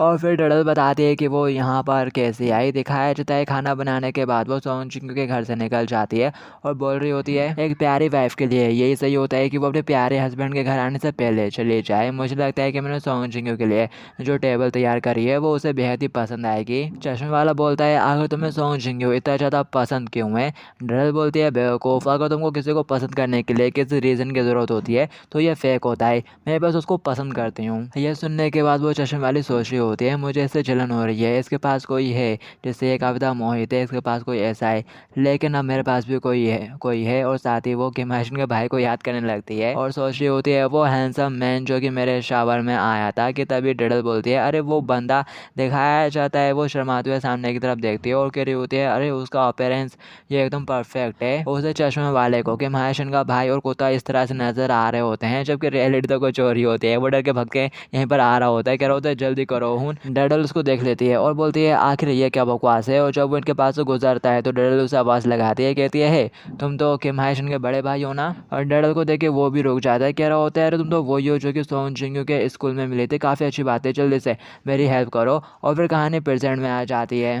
और फिर डडल बताती है कि वो यहाँ पर कैसे आई। दिखाया जाता है खाना बनाने के बाद वो सोंग जिंग के घर से निकल जाती है और बोल रही होती है एक प्यारी वाइफ के लिए यही सही होता है कि वो अपने प्यारे हस्बैंड के घर आने से पहले चली जाए। मुझे लगता है कि मैंने सोंग जिंग के लिए जो टेबल तैयार करी है वो उसे बेहद ही पसंद आएगी। चश्मे वाला बोलता है आखिर तुम्हें सोंग जिंग इतना ज़्यादा पसंद क्यों है। डडल बोलती है बेवकूफ़, अगर तुमको किसी को पसंद करने के लिए किसी रीज़न की ज़रूरत होती है तो ये फेक होता है, मैं बस उसको पसंद करती हूँ। यह सुनने के बाद वो चश्मे वाली सोच रही होती है मुझे इससे जलन हो रही है, इसके पास कोई है जिससे ये कविता मोहित है, इसके पास कोई ऐसा है, लेकिन अब मेरे पास भी कोई है। और साथ ही वो किम हाशन के भाई को याद करने लगती है और सोच रही होती है वो हैंडसम मैन जो कि मेरे शावर में आया था। कि तभी डडल बोलती है अरे वो बंदा। दिखाया जाता है वो शर्माते हुए सामने की तरफ देखती है और कह रही होती है अरे उसका अपीयरेंस ये एकदम परफेक्ट है। उसे चश्मे वाले को किम हाशन का भाई और कुत्ता इस तरह से नजर आ रहे होते हैं जबकि रियलिटी तो कुछ और ही होती है। वो डर के भग के यहीं पर आ रहा होता है, कह रहा होता है जल्दी करो हूँ। डडल उसको देख लेती है और बोलती है आखिर ये क्या बकवास है। और जब वो इनके पास से गुजरता है तो डडल उसे आवाज़ लगाती है, कहती है तुम तो किम हाशन के बड़े भाई हो ना। और डडल को देख के वो भी रुक जाता है, कह रहा होता है अरे तुम तो वही हो जो कि सोंग जिंग के स्कूल में मिले थे, काफ़ी अच्छी बात है, जल्दी से मेरी हेल्प करो। और फिर कहानी प्रेजेंट में आ जाती है।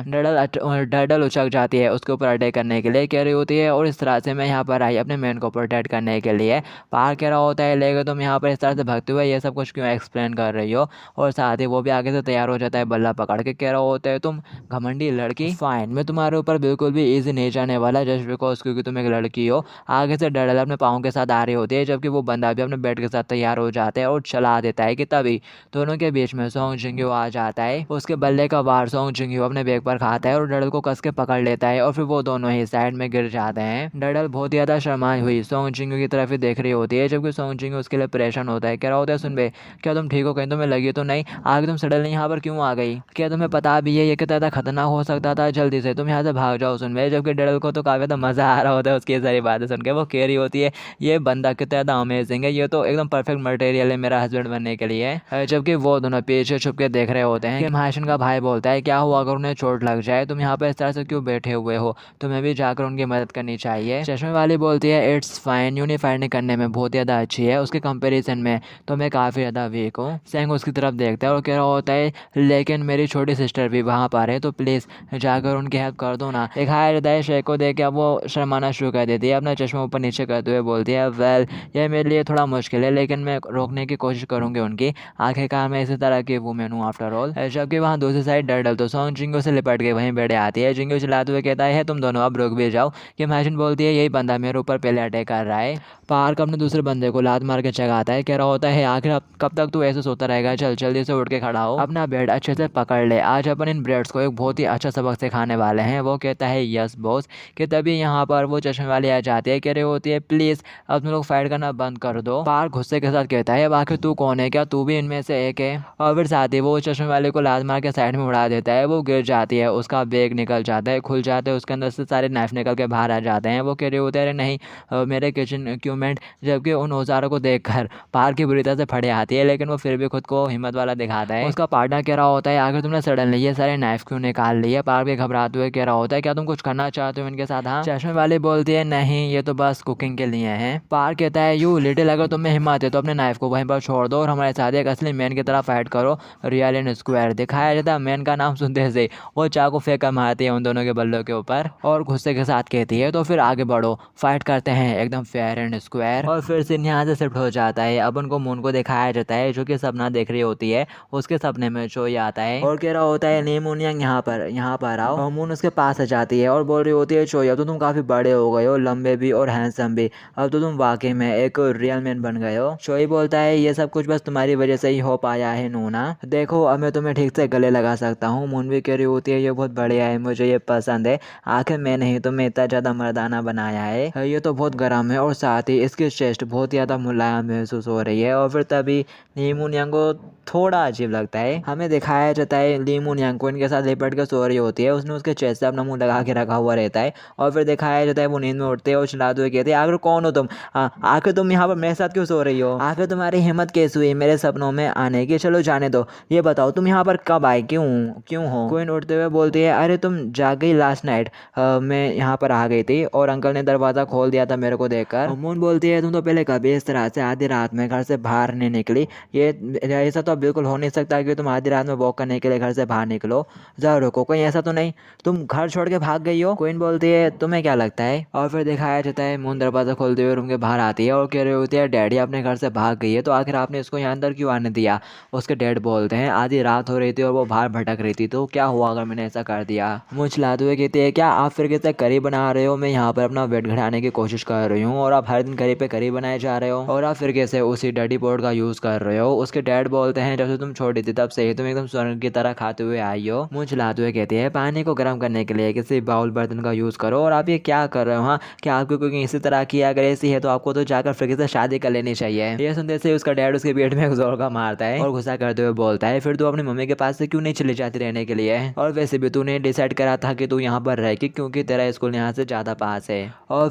डडल उछक जाती है उसके ऊपर अटैक करने के लिए, कह रही होती है और इस तरह से मैं यहाँ पर आई अपने मैन को प्रोटेक्ट करने के लिए। पार कह रहा होता है लेकिन तुम यहाँ पर इस तरह से भागते हुए ये सब कुछ क्यों एक्सप्लेन कर रही हो। और साथ ही वो भी आगे से तैयार हो जाता है बल्ला पकड़ के, कह रहा होता है तुम घमंडी लड़की, फाइन मैं तुम्हारे ऊपर बिल्कुल भी ईजी नहीं जाने वाला जस्ट बिकॉज क्योंकि तुम एक लड़की हो। आगे से डडल अपने पाँव के साथ आ रही होती है जबकि वो बंदा भी अपने बेड के साथ तैयार हो जाता है और चला देता है। कि तभी दोनों के बीच में सोंग जिंग आ जाता है। उसके बल्ले का वार सोंग जिंग अपने बैग पर खाता है और डडल को कस के पकड़ लेता है और फिर वो दोनों ही साइड में गिर जाते हैं। डडल बहुत ज़्यादा शर्माई हुई सोंग जिंग की तरफ ही देख रही होती है जबकि सोंग जिंग उसके लिए परेशान होता है, कह रहा होता है सुन बे क्या तुम ठीक हो, कहीं तुम्हें लगी तो नहीं, आगे तुम सडनली यहाँ पर क्यों आ गई, क्या तुम्हें पता भी है ये कितना ज़्यादा खतरनाक हो सकता था, जल्दी से तुम यहाँ से भाग जाओ सुन बे। जबकि डडल को तो काफ़ी ज़्यादा मज़ा आ रहा होता है उसकी सारी बातें सुन के। वो कह रही होती है ये बंदा कितना ज़्यादा अमेजिंग है, ये तो एकदम परफेक्ट मटेरियल है मेरा हस्बैंड बनने के लिए। जबकि वो दोनों पीछे छुप के देख रहे होते हैं। किम हाशन का भाई बोलता है क्या हुआ अगर उन्हें चोट लग जाए, तुम यहाँ पर इस तरह से क्यों बैठे हुए हो, तुम्हें भी जाकर उनकी मदद करनी चाहिए। चश्मे वाली बोलती है इट्स फाइन, यूनिफाइड करने में बहुत ज़्यादा अच्छी है, उसके कंपेरिजन में तो मैं काफ़ी ज़्यादा वीक हूँ। सेंग उसकी तरफ देखता है और कह रहा होता है लेकिन मेरी छोटी सिस्टर भी वहाँ पर है तो प्लीज़ जाकर उनकी हेल्प कर दो ना। एक हायर हृदय शेख को देख के अब वो शर्माना शुरू कर देती है, अपना चश्मा ऊपर नीचे करते हुए बोलती है वेल यह मेरे लिए थोड़ा मुश्किल है लेकिन मैं रोकने की कोशिश करूँगी उनकी, आखिरकार मैं इसी तरह की वुमेन हूँ आफ्टर ऑल। जबकि वहाँ दूसरी साइड डडल तो सोंग जिंगो से लिपट के वहीं बैठे आती है। जिंगो चिल्लाते हुए कहता है तुम दोनों अब रुक भी जाओ। कि मैशन बोलती है यही बंदा मेरे ऊपर पहले अटैक कर रहा है। पार्क अपने दूसरे बंदे को लात मार के चगाता है, कह रहा होता है आखिर अब कब तक तू ऐसे सोता रहेगा, चल जल्दी से उठ के खड़ा हो, अपना बेड अच्छे से पकड़ ले, आज अपन इन ब्रेड्स को एक बहुत ही अच्छा सबक सिखाने वाले हैं। वो कहता है यस बॉस। कि तभी यहाँ पर वो चश्मे वाली आ जाती है, कह रही होती है प्लीज़ अब तुम लोग फाइट करना बंद कर दो। पार्क गुस्से के साथ कहता है अब आखिर तू कौन है, क्या तू भी इनमें से एक है। और फिर साथ ही वो चश्मे वाले को लात मार के साइड में उड़ा देता है, वो गिर जाती है, उसका बैग निकल जाता है, खुल जाता है, उसके अंदर से सारे नाइफ निकल के बाहर आ जाते हैं। वो कह रहे होते हैं अरे नहीं मेरे किचन इक्विपमेंट। जबकि उन औजारों को देखकर पार्क की बुरी तरह से फटे आती है लेकिन वो फिर भी खुद को हिम्मत वाला दिखाता है। उसका पार्टनर कह रहा होता है आखिर तुमने सडनली ये सारे नाइफ क्यों निकाल लिए। पार्क भी घबराते हुए कह रहा होता है क्या तुम कुछ करना चाहते हो इनके साथ। हाँ। चश्मे वाली बोलती है नहीं ये तो बस कुकिंग के लिए है। पार्क कहता है यू लिटिल अगर तुम्हें हिम्मत है तो अपने नाइफ को वहीं पर छोड़ दो और हमारे साथ एक असली मैन की तरह फाइट करो। Real and square. दिखाया जाता है मैन का नाम सुनते से वो चाकू फेंक कर मारती है उन दोनों के बल्लों के ऊपर और गुस्से के साथ कहती है तो फिर आगे बढ़ो, फाइट करते हैं एकदम फेयर एंड स्क्वायर। और फिर सीन यहाँ से शिफ्ट हो जाता है। अब उनको मून को दिखाया जाता है जो कि सपना देख रही होती है, उसके सपने में चोई आता है और कह रहा होता है नी मून यंग यहाँ पर आओ। और मून उसके पास आ जाती है और बोल रही होती है चोई अब तो तुम काफ़ी बड़े हो गए हो, लंबे भी और हैंडसम भी, अब तो तुम वाकई में एक रियल मैन बन गए हो। चोई बोलता है ये सब कुछ बस तुम्हारी वजह से ही हो पाया है नूना, देखो अब मैं तुम्हें ठीक से गले लगा सकता हूँ। मून भी कह रही होती है ये बहुत बढ़िया है, मुझे ये पसंद है, आखिर मैं नहीं तुम्हें इतना ज़्यादा मर्दाना बनाया है, ये तो बहुत गर्म है और साथ ही इसकी चेस्ट बहुत ज़्यादा मुलायम महसूस हो रही है। और फिर तभी ली मून यंग को थोड़ा अजीब लगता है। हमें दिखाया जाता है ली मून यंग को इनके साथ लिपट कर सो रही होती है, उसने उसके चेस्ट से अपना मुंह लगा के रखा हुआ रहता है। और फिर दिखाया जाता है वो नींद में उठते हैं और चिल्लाते हुए कहते हैं आखिर कौन हो तुम, आखिर तुम यहाँ पर मेरे साथ क्यों सो रही हो, आखिर तुम्हारी हिम्मत कैसे हुई मेरे सपनों में आने की, चलो जाने दो, ये बताओ तुम यहाँ पर कब आए, क्यों हो। क्वीन उठते हुए बोलती है अरे तुम जाग गई लास्ट नाइट, मैं यहाँ पर आ गई थी और अंकल ने दरवाज़ा खोल दिया था मेरे को देखकर। मून बोलती है तुम तो पहले कभी इस तरह से आधी रात में घर से बाहर नहीं निकली, ये ऐसा तो बिल्कुल हो नहीं सकता कि तुम आधी रात में वॉक करने के लिए घर से बाहर निकलो, जरा रुको, कोई ऐसा तो नहीं तुम घर छोड़ के भाग गई हो? क्वीन बोलती है तुम्हें क्या लगता है? और फिर दिखाया जाता है मून दरवाजा खोलते हुए रूम के बाहर आती है और कह रही होती है डैडी अपने घर से भाग गई है, तो आखिर आपने इसको यहाँ अंदर क्यों आने दिया? उसके डैड बोलते हैं आधी रात हो रही थी और वो बाहर भटक रही थी, तो क्या हुआ अगर मैंने ऐसा कर दिया? मून चिल्लाते हुए कहती है क्या आप फिर कैसे करी बना रहे हो? मैं यहाँ पर अपना वेट घटाने की कोशिश कर रही हूँ और आप हर दिन करी पे करी बनाए जा रहे हो, और आप फिर कैसे उसी डर्टी पॉट का यूज कर रहे हो? उसके डैड बोलते हैं जब से तुम छोटी थी तब से ही तुम एकदम स्वर्ग की तरह खाते हुए आई हो। मून चिल्लाते हुए कहती है पानी को गर्म करने के लिए किसी बाउल बर्तन का यूज करो, और आप ये क्या कर रहे हो? हाँ, क्या आपको कोई इसी तरह की अगर ऐसी है तो आपको तो जाकर फिर से शादी कर लेनी चाहिए। ये सुनते से उसका डैड उसके पेट में जोर का मारता है और गुस्सा करते हुए बोलता है फिर तू अपनी मम्मी के पास से क्यों नहीं चली जाती रहने के लिए? और वैसे भी तूने डिसाइड करा था कि तू यहाँ पर रह क्योंकि तेरा स्कूल यहाँ से ज्यादा पास है। और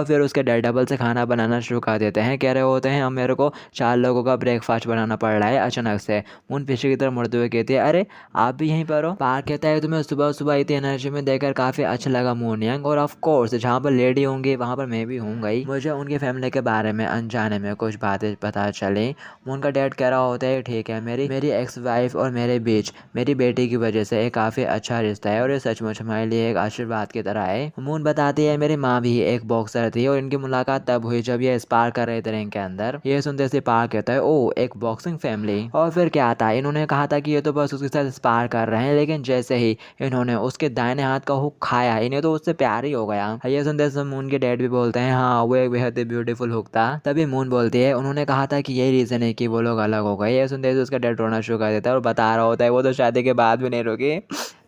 फिर उसके डैड डबल से खाना बनाना शुरू कर देते हैं। कह रहे होते हैं अब मेरे को 4 लोगों का ब्रेकफास्ट बनाना पड़ रहा है अचानक से। मून पीछे की तरफ मुड़ते हुए कहती है अरे आप भी यहीं पर हो? पार्क कहता है तुम्हें सुबह सुबह इतनी एनर्जी में देखकर काफी अच्छा लगा मून यंग, और ऑफ कोर्स जहाँ पर लेडी होंगी वहाँ पर मैं भी हूँगा ही। मुझे उनकी फैमिली के बारे में अनजाने में कुछ बातें पता चली। मून का डैड कह रहा होता है ठीक है, मेरी एक्स वाइफ और मेरे बीच मेरी बेटी की वजह से एक काफी अच्छा रिश्ता है और ये सचमुच हमारे लिए एक आशीर्वाद की तरह है। मून बताती है मेरी माँ भी एक बॉक्सर थी और इनकी मुलाकात तब हुई जब ये स्पार कर रहे थे रिंग के अंदर। ये सुनते से पार्क कहता है ओ एक बॉक्सिंग फैमिली। और फिर क्या था, इन्होंने कहा था कि ये तो बस उसके साथ स्पार कर रहे हैं, लेकिन जैसे ही इन्होंने उसके दाहिने हाथ का हुक खाया इन्हें तो उससे प्यार ही हो गया। ये सुनते से मून के डैड भी बोलते हैं हाँ वो एक बेहद ब्यूटीफुल हुक था। तभी मून बोलती है उन्होंने कहा था कि यही रीजन है कि वो लोग अलग हो गए। ये सुनते से उसका डैड रोना शुरू कर देता है और बता रहा होता है वो तो शादी के बाद भी नहीं रुकी।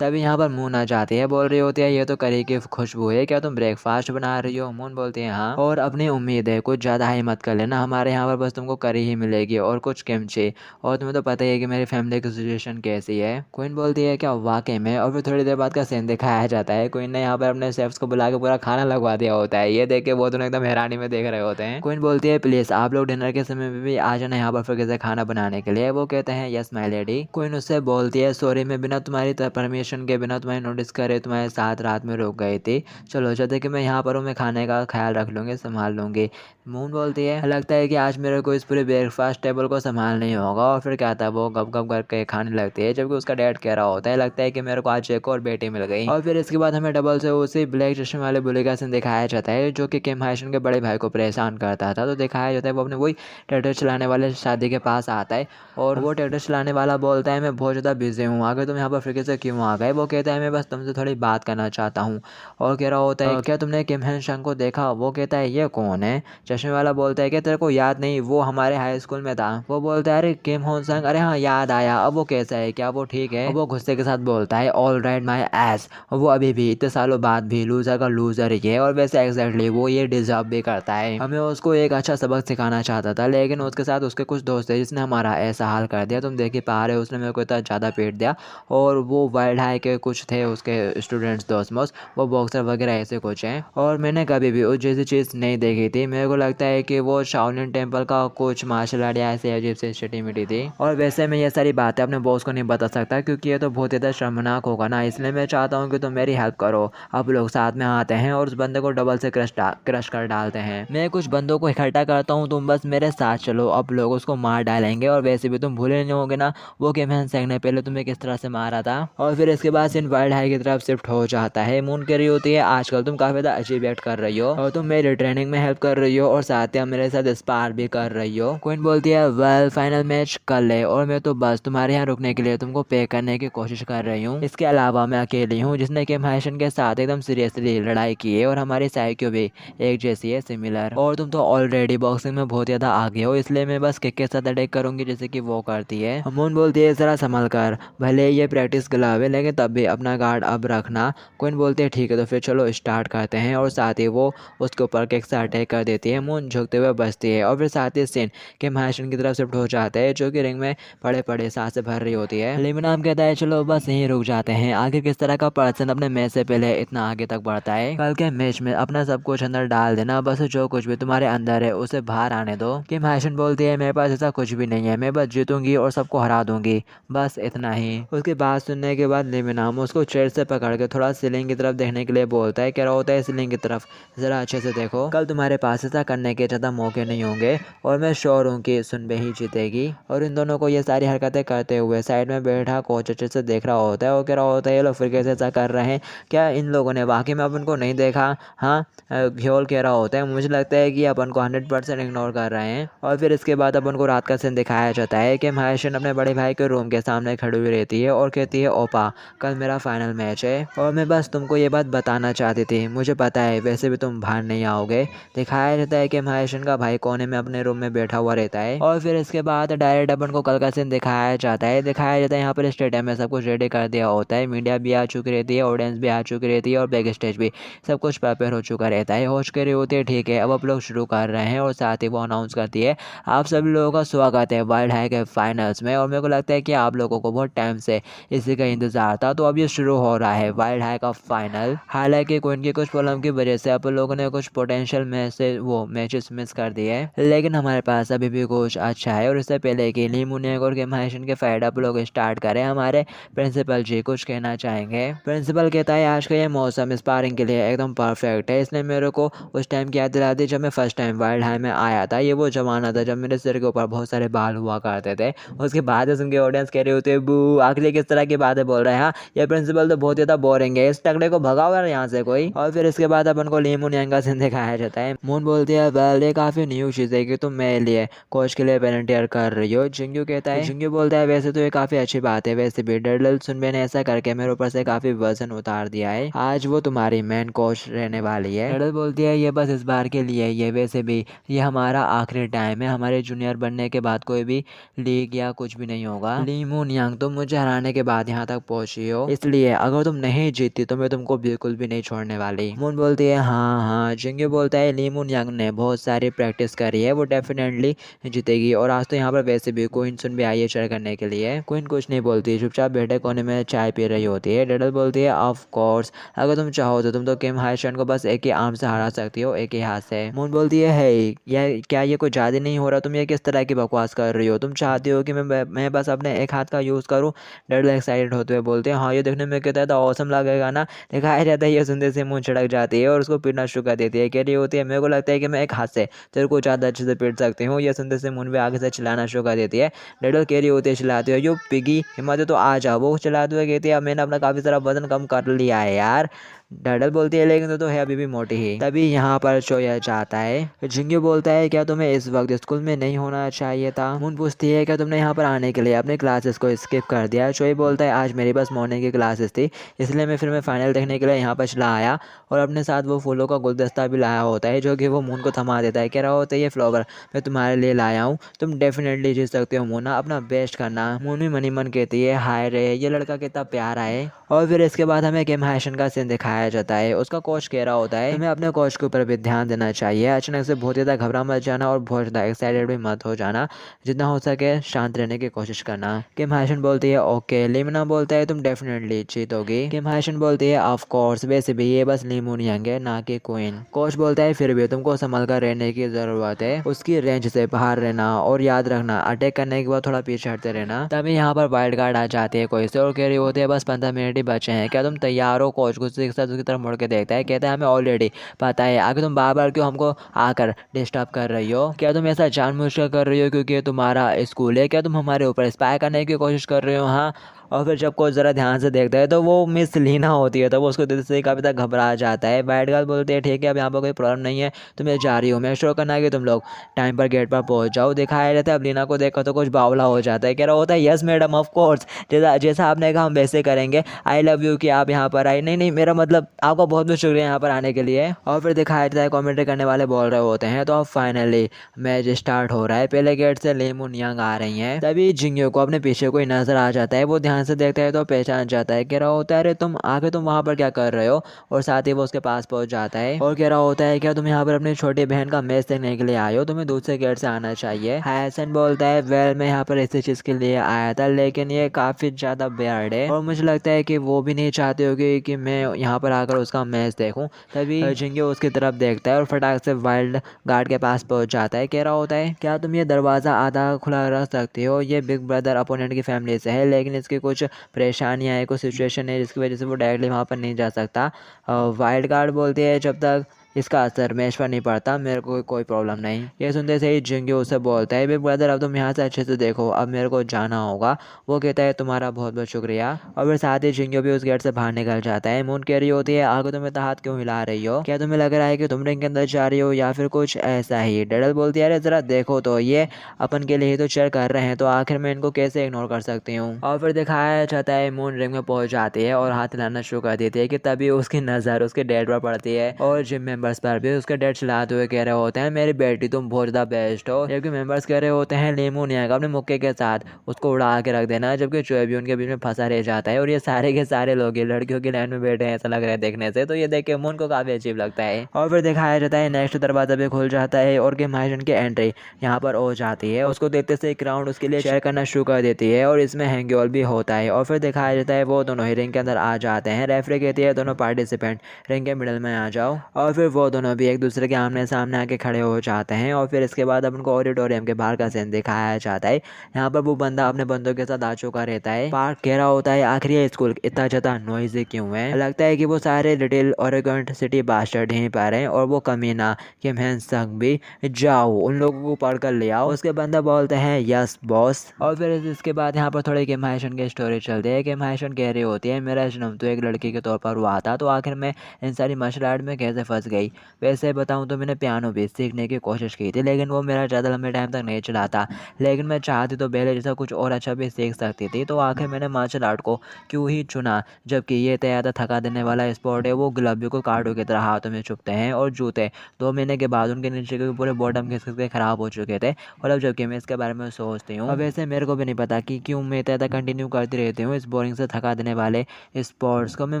तभी यहाँ पर मून आ जाती है, बोल रही होती है ये तो करी की खुशबू है, क्या तुम ब्रेकफास्ट बना रही हो? मून बोलती है हाँ, और अपनी उम्मीद है कुछ ज़्यादा ही मत कर लेना, हमारे यहाँ पर बस तुमको करी ही मिलेगी और कुछ किमची, और तुम्हें तो पता ही है कि मेरी फैमिली की सिचुएशन कैसी है। क्वीन बोलती है क्या वाकई में? और फिर थोड़ी देर बाद का सीन दिखाया जाता है, क्वीन ने यहाँ पर अपने शेफ्स को बुला के पूरा खाना लगवा दिया होता है। ये देख के वो दोनों एकदम हैरानी में देख रहे होते हैं। क्वीन बोलती है प्लीज आप लोग डिनर के समय में भी आ जाना यहाँ पर फिर कैसे खाना बनाने के लिए। वो कहते हैं यस माय लेडी। क्वीन उससे बोलती है सॉरी मैं बिना तुम्हारी परमिशन के बिना तुम्हारे नोटिस करे तुम्हारे साथ रात में रुक गई थी, चलो जब तक कि मैं यहाँ पर हूँ मैं खाने का ख्याल रख लूँगी, संभाल लूँगी। मून बोलती है लगता है कि आज मेरे को इस पूरे ब्रेकफास्ट टेबल को संभाल नहीं होगा। और फिर क्या था वो गप गप करके खाने लगती है, जबकि उसका डैड कह रहा होता है लगता है कि मेरे को आज एक और बेटी मिल गई। और फिर इसके बाद हमें डबल से उसी ब्लैक चश्मे वाले बुले का सीन दिखाया जाता है जो कि किम हाइशन के बड़े भाई को परेशान करता था। तो दिखाया जाता है वो अपने वही ट्रैक्टर चलाने वाले शादी के पास आता है और वो ट्रैक्टर चलाने वाला बोलता है मैं बहुत ज़्यादा बिजी हूँ, आगे तुम यहाँ पर फिर से क्यों आ गए? वो कहता है मैं बस तुमसे थोड़ी बात करना चाहता हूँ। और कह रहा होता है क्या तुमने किम हैन संग को देखा? वो कहता है ये कौन है? चश्मे वाला बोलता है कि तेरे को याद नहीं, वो हमारे हाई स्कूल में था। वो बोलता है अरे किम होन संग, अरे हाँ याद आया, अब वो कैसा है, क्या वो ठीक है? वो गुस्से के साथ बोलता है ऑल राइट माई एस, वो अभी भी इतने सालों बाद भी लूजर का लूजर ही है और वैसे एग्जैक्टली वो ये डिजर्व भी करता है। हमें उसको एक अच्छा सबक सिखाना चाहता था, लेकिन उसके साथ उसके कुछ दोस्त थे जिसने हमारा ऐसा हाल कर दिया, तुम देख ही पा रहे हो, उसने मेरे को इतना ज़्यादा पीट दिया। और वो वाइल्ड हाई के कुछ थे उसके स्टूडेंट्स दोस्त मोस्त, वो बॉक्सर वगैरह ऐसे कुछ हैं, और मैंने कभी भी उस जैसी चीज़ नहीं देखी थी। मेरे को लगता है कि वो शाओलिन टेम्पल का कुछ मार्शल आर्ट या ऐसे अजीब से छटी मिटी थी। और वैसे मैं ये सारी बातें अपने बॉस को नहीं बता सकता क्योंकि ये तो बहुत ज़्यादा शर्मनाक होगा ना, इसलिए मैं चाहता हूँ कि तुम मेरी हेल्प करो। आप लोग साथ में आते हैं और उस बंदे को डबल से क्रश कर डालते हैं। मैं कुछ बंदों को इकट्ठा करता हूँ, तुम बस मेरे साथ चलो, अब लोग उसको मार डालेंगे। और वैसे भी तुम भूले नहीं होगे ना वो किम हैन संग ने पहले तुम्हें किस तरह से मारा था। और फिर इसके बाद सीन वाइल्ड हाई की तरफ शिफ्ट हो जाता है। मून कह रही होती है आजकल तुम काफ़ी ज़्यादा अचीव एक्ट कर रही हो और तुम मेरी ट्रेनिंग में हेल्प कर रही हो और साथ ही मेरे साथ स्पार भी कर रही हो। क्वीन बोलती है वेल फाइनल मैच कर ले, और मैं तो बस तुम्हारे यहाँ रुकने के लिए तुमको पे करने की कोशिश कर रही हूँ। इसके अलावा मैं अकेली हूँ जिसने किम हाइशन के साथ एकदम सीरियसली लड़ाई की है और हमारी साइक्यू भी एक जैसी है, सिमिलर। और तुम तो ऑलरेडी बॉक्सिंग में बहुत ज़्यादा आगे हो, इसलिए मैं बस किक के साथ अटैक करूंगी जैसे कि वो करती है। मून बोलती है ज़रा संभल कर, भले ये प्रैक्टिस गलत है लेकिन तब भी अपना गार्ड अब रखना। क्वीन बोलती है ठीक है, तो फिर चलो स्टार्ट करते हैं। और साथ ही वो उसके ऊपर किक से अटैक कर देती है। मून झुकते हुए बचती है और फिर साथ ही सीन किम हाइशन की तरफ शिफ्ट हो जाता है जो कि रिंग में पड़े पड़े सांसें भर रही होती है। लिमिनाम कहता है चलो बस यहीं रुक जाते हैं, आखिर किस तरह का पर्सन अपने मैच से पहले इतना आगे तक बढ़ता है। कल के मैच में अपना सब कुछ अंदर डाल देना, बस जो कुछ भी तुम्हारे अंदर है उसे बाहर आने दो। किम हाइशन बोलती है मेरे पास ऐसा कुछ भी नहीं है, मैं बस जीतूंगी और सबको हरा दूंगी, बस इतना ही। उसकी बात सुनने के बाद लिमिनाम उसको चेयर से पकड़ के थोड़ा सीलिंग की तरफ देखने के लिए बोलता है। कह रहा होता है सीलिंग की तरफ ज़रा अच्छे से देखो, कल तुम्हारे पास ऐसा करने के ज़्यादा मौके नहीं होंगे और मैं श्योर हूँ कि सुनबे ही जीतेगी। और इन दोनों को ये सारी हरकतें करते हुए साइड में बैठा कोच अच्छे से देख रहा होता है और कह रहा होता है ये लोग फिर कैसे ऐसा कर रहे हैं, क्या इन लोगों ने वाकई में अपन को नहीं देखा। हाँ, घ्योल कह रहा होता है मुझे लगता है कि अपन को 100% इग्नोर कर रहे हैं। और फिर इसके बाद अपन को रात का सीन दिखाया जाता है कि महाशन अपने बड़े भाई के रूम के सामने खड़ी हुई रहती है और कहती है ओपा कल मेरा फाइनल मैच है और मैं बस तुमको ये बात बताना चाहती थी, मुझे पता है वैसे भी तुम बाहर नहीं आओगे। दिखाया जाता है कि महाशन का भाई कोने में अपने रूम में बैठा हुआ रहता है। और फिर इसके बाद डायरेक्ट अपन को कल का सीन दिखाया जाता है यहाँ पर स्टेडियम में सब कुछ रेडी कर दिया होता है, मीडिया भी आ चुकी रहती है, ऑडियंस भी आ चुकी रहती है और बैक स्टेज भी सब कुछ प्रिपेयर हो चुका रहता है। होस्ट कर रही होती है ठीक है अब आप लोग शुरू कर रहे हैं और साथ ही वो अनाउंस करती है आप सभी लोगों का स्वागत है वाइल्ड हाई के फाइनल्स में। और मेरे को लगता है कि आप लोगों को बहुत टाइम से इसी का इंतजार था, तो अब ये शुरू हो रहा है वाइल्ड हाई का फाइनल। हालांकि कोई इनकी कुछ प्रॉब्लम की वजह से अपन लोगों ने कुछ पोटेंशियल मैचेस मिस कर दिए, लेकिन हमारे पास अभी भी कुछ अच्छा है। और इससे पहले कि ली मुनियक और के महाशन के फाइट आप लोग स्टार्ट करें, हमारे प्रिंसिपल जी कुछ कहना चाहेंगे। प्रिंसिपल कहता है आज का ये मौसम स्पारिंग के लिए एकदम परफेक्ट है, इसने मेरे को उस टाइम की याद दिला दी जब मैं फर्स्ट टाइम वाइल्ड हाई में आया था। ये वो जमाना था जब मेरे सिर के ऊपर बहुत सारे बाल हुआ करते थे। उसके बाद सुन के ऑडियंस कह रहे होते हैं बू आखिर किस तरह की बातें बोल रहे हैं, हाँ ये प्रिंसिपल तो बहुत ज़्यादा बोरिंग है, इस टकले को भगाओ यार यहाँ से कोई। और फिर इसके बाद अपन को ली मुनियंग का सीन दिखाया जाता है। मून बोलती है वेल ये काफ़ी न्यू चीज़ है कि तुम मेरे लिए कोच के लिए वॉलंटियर कर रही हो। जिंगू कहता है जिंगू बोलता है वैसे तो ये काफ़ी अच्छी बात है, वैसे भी डरडल सुनबे ने ऐसा करके मेरे ऊपर से काफ़ी वजन उतार दिया है, आज वो तुम्हारी मेन कोच रहने वाली है। डरडल बोलती है ये बस इस बार के लिए ये, वैसे भी ये हमारा आखिरी टाइम है, हमारे जूनियर बनने के बाद कोई भी लीग या कुछ भी नहीं होगा। ली मून यांग तुम मुझे हराने के बाद यहाँ तक पहुँची हो, इसलिए अगर तुम नहीं जीतती तो मैं तुमको बिल्कुल भी नहीं छोड़ने वाली। मून बोलती है हाँ हाँ। जिंगू बोलता है ली मून यांग ने बहुत सारी प्रैक्टिस करी है, वो डेफिनेटली जीतेगी। और आज तो यहाँ पर वैसे भी क्वीन सुन भी आई है चेयर करने के लिए। क्वीन कुछ नहीं बोलती, चुपचाप बैठे कोने में चाय पी रही होती है। डडल बोलती है ऑफ कोर्स अगर तुम चाहो तो तुम तो किम हाईशन को बस एक ही आर्म से हरा सकती हो, एक ही हाथ से। मून बोलती है ये क्या ये कोई ज़्यादा नहीं हो रहा, तुम ये किस तरह की बकवास कर रही हो, तुम चाहती हो कि मैं बस अपने एक हाथ का यूज़ करूँ। डडल एक्साइटेड होते हुए बोलते हैं हाँ ये देखने में कहता है तो औसम लगेगा ना। दिखाया जाता है ये सुनते से मुँह छिड़क जाती है और उसको पीटना शुरू कर देती है। कह रही होती है मेरे को लगता है कि मैं एक हाथ से तेरे को ज़्यादा अच्छे से पीट सकती हूँ। ये सुनते से मुन भी आगे से चिल्लाना शुरू कर देती है। डडल कह रही होती है चिल्लाती है यो पिगी हिम्मत है तो आ जाओ, वो चिल्लाते हुए कहती है मैंने अपना काफ़ी सारा वजन कम कर लिया है यार। डडल बोलती है लेकिन तो है अभी भी मोटी ही। तभी यहाँ पर चोया जाता है। जिंगू बोलता है क्या तुम्हें इस वक्त स्कूल में नहीं होना चाहिए था। मून पूछती है क्या तुमने यहाँ पर आने के लिए अपने क्लासेस को स्किप कर दिया। चोई बोलता है आज मेरी बस मॉर्निंग की क्लासेस थी, इसलिए मैं फाइनल देखने के लिए यहाँ पर चला आया। और अपने साथ वो फूलों का गुलदस्ता भी लाया होता है जो कि वो मून को थमा देता है। कह रहा होता है ये फ्लावर मैं तुम्हारे लिए लाया हूँ, तुम डेफिनेटली जीत सकते हो मूना, अपना बेस्ट करना। मून भी मनी मन कहती है हाय रे ये लड़का कितना प्यारा है। और फिर इसके बाद हमें किम हाईशन का सीन दिखाया जाता है। उसका कोच कह रहा होता है तुम्हें अपने कोच के ऊपर भी ध्यान देना चाहिए, अचानक से बहुत ज़्यादा घबरा मत जाना और बहुत ज़्यादा एक्साइटेड भी मत हो जाना, जितना हो सके शांत रहने की कोशिश करना। किम हाईशन बोलती है ओके। लिमना बोलता है तुम डेफिनेटली जीतोगी। किम हाईशन बोलती है ऑफ कोर्स वैसे भी ये बस ली मून यांग है ना कि क्वीन। कोच बोलता है फिर भी तुमको संभल कर रहने की ज़रूरत है, उसकी रेंज से बाहर रहना और याद रखना अटैक करने के बाद थोड़ा पीछे हटते रहना। तभी यहाँ पर वाइल्ड कार्ड आ जाती है कोई से और कह रही होती है बस 15 मिनट ही बचे हैं, क्या तुम तैयार हो। कोच गुस्से के साथ उसकी तरफ मुड़ के देखता है, कहता है हमें ऑलरेडी पता है, आगे तुम बार बार क्यों हमको आकर डिस्टर्ब कर रही हो, क्या तुम ऐसा जानबूझकर कर रही हो क्योंकि ये तुम्हारा स्कूल है, क्या तुम हमारे ऊपर स्पाई करने की कोशिश कर रहे हो। हाँ। और फिर जब कोच ज़रा ध्यान से देखता है तो वो मिस लीना होती है, तो वो उसको दिल से काफ़ी तक घबरा जाता है। वाइट गर्ल बोलते हैं ठीक है अब यहाँ पर कोई प्रॉब्लम नहीं है, तो मैं जा रही हूँ, मैं श्योर करना कि तुम लोग टाइम पर गेट पर पहुँच जाओ। दिखाया जाता है अब लीना को देखकर तो कुछ बावला हो जाता है, कह रहा होता है यस मैडम ऑफ कोर्स, जैसा आपने कहा हम वैसे करेंगे, आई लव यू कि आप यहाँ पर आए। नहीं मेरा मतलब आपका बहुत बहुत शुक्रिया यहाँ पर आने के लिए। और फिर दिखाया जाता है कॉमेंट्री करने वाले बोल रहे होते हैं तो अब फाइनली मैच स्टार्ट हो रहा है। पहले गेट से ली मून यांग आ रही हैं, तभी जिंगू को अपने पीछे कोई नजर आ जाता है, वो ध्यान से देखता है तो पहचान जाता है। कह रहा होता है अरे तुम वहाँ पर क्या कर रहे हो, और साथ ही वो उसके पास पहुँच जाता है और कह रहा होता है क्या तुम यहाँ पर अपनी छोटी बहन का मैच देखने के लिए आए हो, तुम्हें दूसरे गेट से आना चाहिए। हैसन बोलता है वेल मैं यहाँ पर इसी चीज़ के लिए आया था, लेकिन ये काफ़ी ज़्यादा बियर्ड है और मुझे लगता है कि वो भी नहीं चाहते होगी कि मैं यहाँ पर आकर उसका मैच देखूँ। तभी जिंगू उसकी तरफ देखता है और फटाक से वाइल्ड गार्ड के पास पहुँच जाता है। कह रहा होता है क्या तुम ये दरवाज़ा आधा खुला रख सकते हो, ये बिग ब्रदर अपोनेंट की फैमिली से है, लेकिन इसकी कुछ परेशानियाँ है, कुछ सिचुएशन है जिसकी वजह से वो डायरेक्टली वहाँ पर नहीं जा सकता। वाइल्ड कार्ड बोलती है जब तक इसका असर मैच पर नहीं पड़ता मेरे को कोई प्रॉब्लम नहीं। ये सुनते से ही जिंग्यो उससे बोलता है, बिग ब्रदर अब तुम यहाँ से अच्छे से देखो, अब मेरे को जाना होगा। वो कहता है तुम्हारा बहुत बहुत शुक्रिया। और फिर साथ ही जिंग्यो भी उस गेट से बाहर निकल जाता है। मून कह रही होती है आगे तुम इतना हाथ क्यों हिला रही हो, क्या तुम्हें लग रहा है कि तुम रिंग के अंदर जा रही हो या फिर कुछ ऐसा ही। डेडल बोलती है अरे जरा देखो तो ये अपन के लिए ही तो चेयर कर रहे हैं, तो आखिर में इनको कैसे इग्नोर कर सकती हूँ। और फिर दिखाया जाता है मून रिंग में पहुंच जाती है और हाथ हिलाना शुरू कर देती है कि तभी उसकी नज़र उसके डैड पर पड़ती है और जिम मेंबर्स पर भी। उसके डैड चिल्लाते हुए कह रहे होते हैं मेरी बेटी तुम बहुत ज़्यादा बेस्ट हो, जबकि मेंबर्स कह रहे होते हैं लेमोनिया का अपने मुक्के के साथ उसको उड़ा के रख देना, जबकि चोय भी उनके बीच में फंसा रह जाता है। और ये सारे के सारे लोग लड़कियों की लाइन में बैठे हैं ऐसा लग रहा है देखने से, तो ये देख के मून को काफ़ी अजीब लगता है। और फिर दिखाया जाता है नेक्स्ट दरवाजा भी खुल जाता है और गेम माइजन की एंट्री यहाँ पर हो जाती है। उसको देखते से एक राउंड उसके लिए शेयर करना शुरू कर देती है और इसमें हैंगयोल भी होता है। और फिर दिखाया जाता है वो दोनों ही रिंग के अंदर आ जाते हैं। रेफरी कहती है दोनों पार्टिसिपेंट रिंग के मिडल में आ जाओ। और फिर वो दोनों भी एक दूसरे के आमने सामने आके खड़े हो जाते हैं। और फिर इसके बाद अपन को ऑडिटोरियम के बाहर का सीन दिखाया जाता है। यहाँ पर वो बंदा अपने बंदों के साथ आ चुका रहता है। पार्क कह रहा होता है आखिर ये स्कूल इतना ज़्यादा नॉइज़ी क्यों है, लगता है कि वो सारे लिटिल ऑरेगन सिटी बास्टर्ड यहीं पर हैं और वो कमीना कि मैं संग भी जाओ उन लोगों को पढ़ कर ले आओ। उसके बंदा बोलते हैं यस बॉस। और फिर इसके बाद यहाँ पर थोड़ी किम हायशन की स्टोरी चलती है। किम हायशन कह रही होती है मेरा जन्म तो एक लड़की के तौर पर हुआ था, तो आखिर में इन सारी मार्शल आर्ट में कैसे फंस गई। वैसे बताऊँ तो मैंने पियानो भी सीखने की कोशिश की थी, लेकिन वो मेरा ज़्यादा लंबे टाइम तक नहीं चला था। लेकिन मैं चाहती तो पहले जैसा कुछ और अच्छा भी सीख सकती थी, तो आखिर मैंने मार्शल आर्ट को क्यों ही चुना, जबकि ये ज़्यादा थका देने वाला स्पोर्ट है। वो गुलाबियों को कार्डों की तरह हाथों में चुभते हैं और जूते 2 महीने के बाद उनके नीचे के पूरे बॉटम घिस के ख़राब हो चुके थे। और अब जबकि मैं इसके बारे में सोचती हूँ, अब वैसे मेरे को भी नहीं पता कि क्यों मैं ज़्यादा कंटिन्यू करती रहती हूँ इस बोरिंग से थका देने वाले स्पोर्ट्स को। मैं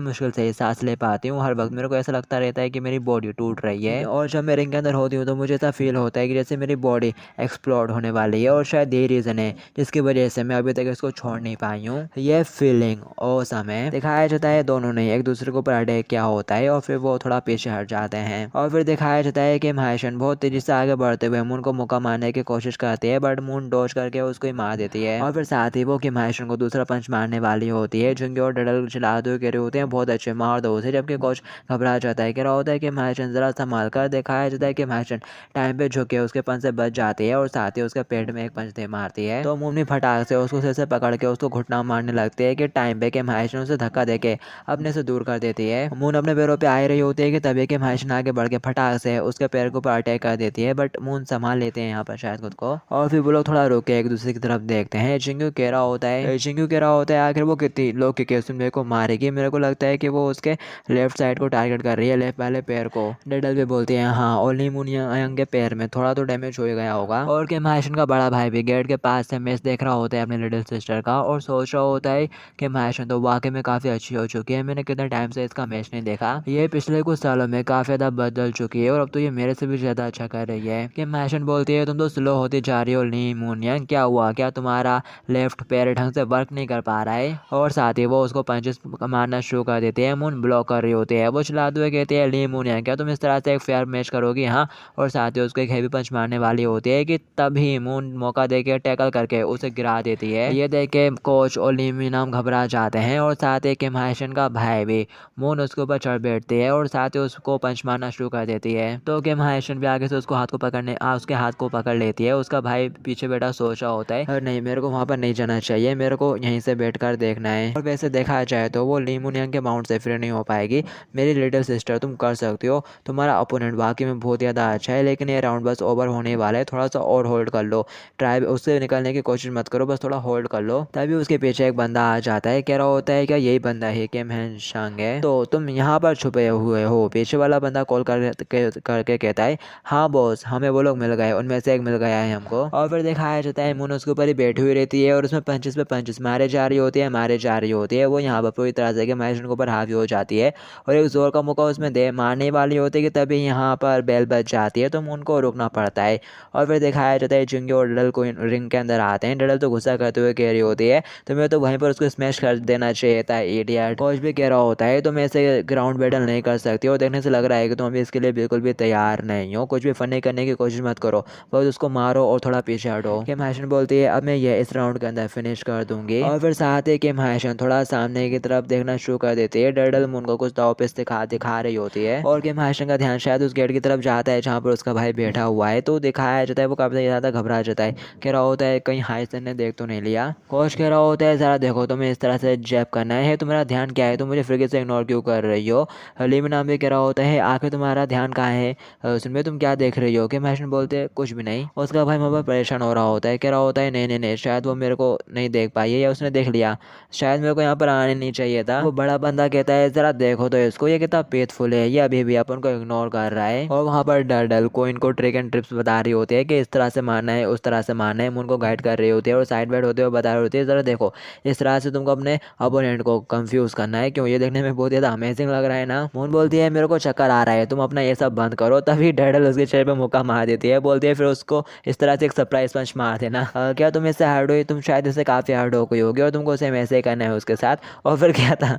मुश्किल से ही सांस ले पाती हूँ, हर वक्त मेरे को ऐसा लगता रहता है कि मेरी बॉडी टूट रही है। और जब मैं रिंग के अंदर होती हूँ तो मुझे ऐसा फील होता है कि जैसे मेरी बॉडी एक्सप्लोड होने वाली है, और शायद यही रीज़न है जिसकी वजह से मैं अभी तक इसको छोड़ नहीं पाई हूँ। ये फीलिंग ऑसम है। दिखाया जाता है दोनों ने एक दूसरे को ऊपर अटैक क्या होता है और फिर वो थोड़ा पीछे हट जाते हैं। और फिर दिखाया जाता है कि हायशन बहुत तेजी से आगे बढ़ते हुए मून को मौका मारने की कोशिश करती है, बट मून डॉज करके उसको ही मार देती है। और फिर साथ ही वो किम हायशन को दूसरा पंच मारने वाली होती है। जिंग्यो और डडल चिल्लाते हुए कह रहे होते हैं बहुत अच्छे मार दो उसे, जबकि कोच घबरा जाता है। कह रहा होता है कि हायशन जरा संभाल कर। दिखाया जाता है कि हायशन टाइम पे झुके उसके पंच से बच जाती है और साथ ही उसके पेट में एक पंच दे मारती है। तो मून भी फटाक से उसको सिर से पकड़ के उसको घुटना मारने लगती है कि टाइम पे किम हायशन उसे धक्का देके अपने से दूर कर देती है। मून अपने पैरों पे आ रही होती है कि तभी किम हायशन आगे बढ़ के फटाक से उसके पैर के ऊपर अटैक कर देती है, बट मून संभाल लेते हैं यहाँ पर शायद खुद को। और फिर वो लोग थोड़ा रुक के एक दूसरे की तरफ देखते हैं। जिंग्यो कह रहा होता है आखिर वो कितनी लोग के केस में मेरे को मारेगी। मेरे को लगता है कि वो उसके लेफ्ट साइड को टारगेट कर रही है, लेफ्ट वाले पैर को। डेडल भी बोलती है हाँ, और लीमूनियंग के पैर में थोड़ा तो डैमेज हो गया होगा। और किम हायशन का बड़ा भाई भी गेट के पास से मैच देख रहा होता है अपने लिटिल सिस्टर का, और सोच रहा होता है कि हायशन तो वाकई में काफ़ी अच्छी हो चुकी है, मैंने कितने टाइम से इसका मैच नहीं देखा। ये पिछले कुछ सालों में काफ़ी ज़्यादा बदल चुकी है और अब तो ये मेरे से भी ज़्यादा अच्छा कर रही है। किम हायशन बोलती है तुम तो स्लो होती जा रही हो लीमूनियंग, क्या हुआ, क्या तुम्हारा लेफ्ट पैर ढंग से वर्क नहीं कर पा रहा है। और साथ ही वो उसको पंचेस मारना शुरू कर देते हैं। मून ब्लॉक कर रही होती है। वो चिल्लाते हुए कहते हैं लीमूनियंग क्या तुम इस तरह से एक फेयर मैच करोगी। हाँ, और साथ ही उसको एक हैवी पंच मारने वाली होती है कि तभी मून मौका देके टैकल करके उसे गिरा देती है। ये देख के कोच और लीमूनियंग घबरा जाते हैं और साथ ही किम हायशन का भाई भी मून उसके ऊपर चढ़ बैठती है और साथ ही उसको पंच मारना शुरू कर देती है। तो किम हायशन भी आगे से उसको उसके हाथ को पकड़ लेती है। उसका भाई पीछे बैठा सोच रहा होता है नहीं, मेरे को वहाँ पर नहीं जाना चाहिए, मेरे को यहीं से बैठकर देखना है। और वैसे देखा जाए तो वो लीमूनियंग के माउंट से फ्री नहीं हो पाएगी। मेरी लिटिल सिस्टर तुम कर सकती हो, तुम्हारा अपोनेंट वाकई में बहुत ज़्यादा अच्छा है, लेकिन ये राउंड बस ओवर होने वाला है, थोड़ा सा और होल्ड कर लो, ट्राई उससे निकलने की कोशिश मत करो, बस थोड़ा होल्ड कर लो। तभी उसके पीछे एक बंदा आ जाता है। कह रहा होता है क्या यही बंदा है किम हायशन है, तो तुम यहाँ पर छुपे हुए हो। पीछे वाला बंदा कॉल करके कहता है हाँ बॉस, हमें वो लोग मिल गए, उनमें से एक मिल गया है हमको। और फिर दिखाया जाता है मून उसके ऊपर ही बैठी हुई रहती है और उसमें पंचेस पे पंचेस मारे जा रही होती है। वो यहाँ पर पूरी तरह से किम हायशन के ऊपर हावी हो जाती है और एक जोर का मौका उसमें मारने वाली रही होती है कि तभी यहाँ पर बेल बज जाती है तो मून को रुकना पड़ता है। और फिर दिखाया जाता है जुंगी और डडल को रिंग के अंदर आते हैं। डडल तो गुस्सा करते हुए कह रही होती है तुम्हें तो वहीं पर उसको स्मैश कर देना चाहिए था इडियट। कोच भी कह रहा होता है तुम ऐसे ग्राउंड बैटल नहीं कर सकती और देखने से लग रहा है कि तुम अभी इसके लिए बिल्कुल भी तैयार नहीं हो। कुछ भी फनी करने की कोशिश मत करो, बस उसको मारो और थोड़ा पीछे हटो। किम हायशन बोलती है अब मैं ये इस राउंड के अंदर फिनिश कर दूंगी। और फिर साथ ही किम हायशन थोड़ा सामने की तरफ देखना शुरू कर देती है। डडल मून को कुछ दाव-पेच दिखा रही होती है और किम हायशन का ध्यान शायद उस गेट की तरफ जाता है जहाँ पर उसका भाई बैठा हुआ है। तो दिखाया जाता है वो काफी ज्यादा घबरा जाता है, कह रहा होता है कहीं हायसन ने देख तो नहीं लिया। कोच कह रहा होता है जरा देखो तुम्हें इस तरह से जैब करना है, तुम्हारा ध्यान क्या है, तुम मुझे फिर से इग्नोर क्यों कर रही हो। लीम नाम भी कह रहा होता है आखिर तुम्हारा ध्यान कहाँ है, उसमें तुम क्या देख रही हो। किम हायशन बोलते हैं कुछ भी नहीं। उसका भाई वहाँ पर परेशान हो रहा होता है, कह रहा होता है नहीं नहीं नहीं शायद वो मेरे को नहीं देख पाई है या उसने देख लिया, शायद मेरे को यहाँ पर आने नहीं चाहिए था। वो बड़ा बंदा कहता है जरा देखो तो इसको, ये कितना फेथफुल है, ये अभी भी अपन को इग्नोर कर रहा है। और वहाँ पर डडल को इनको ट्रिक एंड ट्रिप्स बता रही होती है कि इस तरह से मारना है उस तरह से मारना है। उनको गाइड कर रही होती है और साइड बैठ होते हुए बता रही होती है जरा देखो इस तरह से तुमको अपने अपोनेंट को कंफ्यूज करना है। क्यों, ये देखने में बहुत ज़्यादा अमेजिंग लग रहा है ना। मून बोलती है मेरे को चक्कर आ रहा है, तुम अपना ये सब बंद करो। तभी डडल उसके चेहरे पे मुक्का मार देती है, बोलती है फिर उसको इस तरह से एक सरप्राइज पंच मार देना। क्या तुम इससे हार्ड हुई, तुम शायद इससे काफ़ी हार्ड हो गई होगी और तुमको सेम ऐसे ही करना है उसके साथ। और फिर क्या था,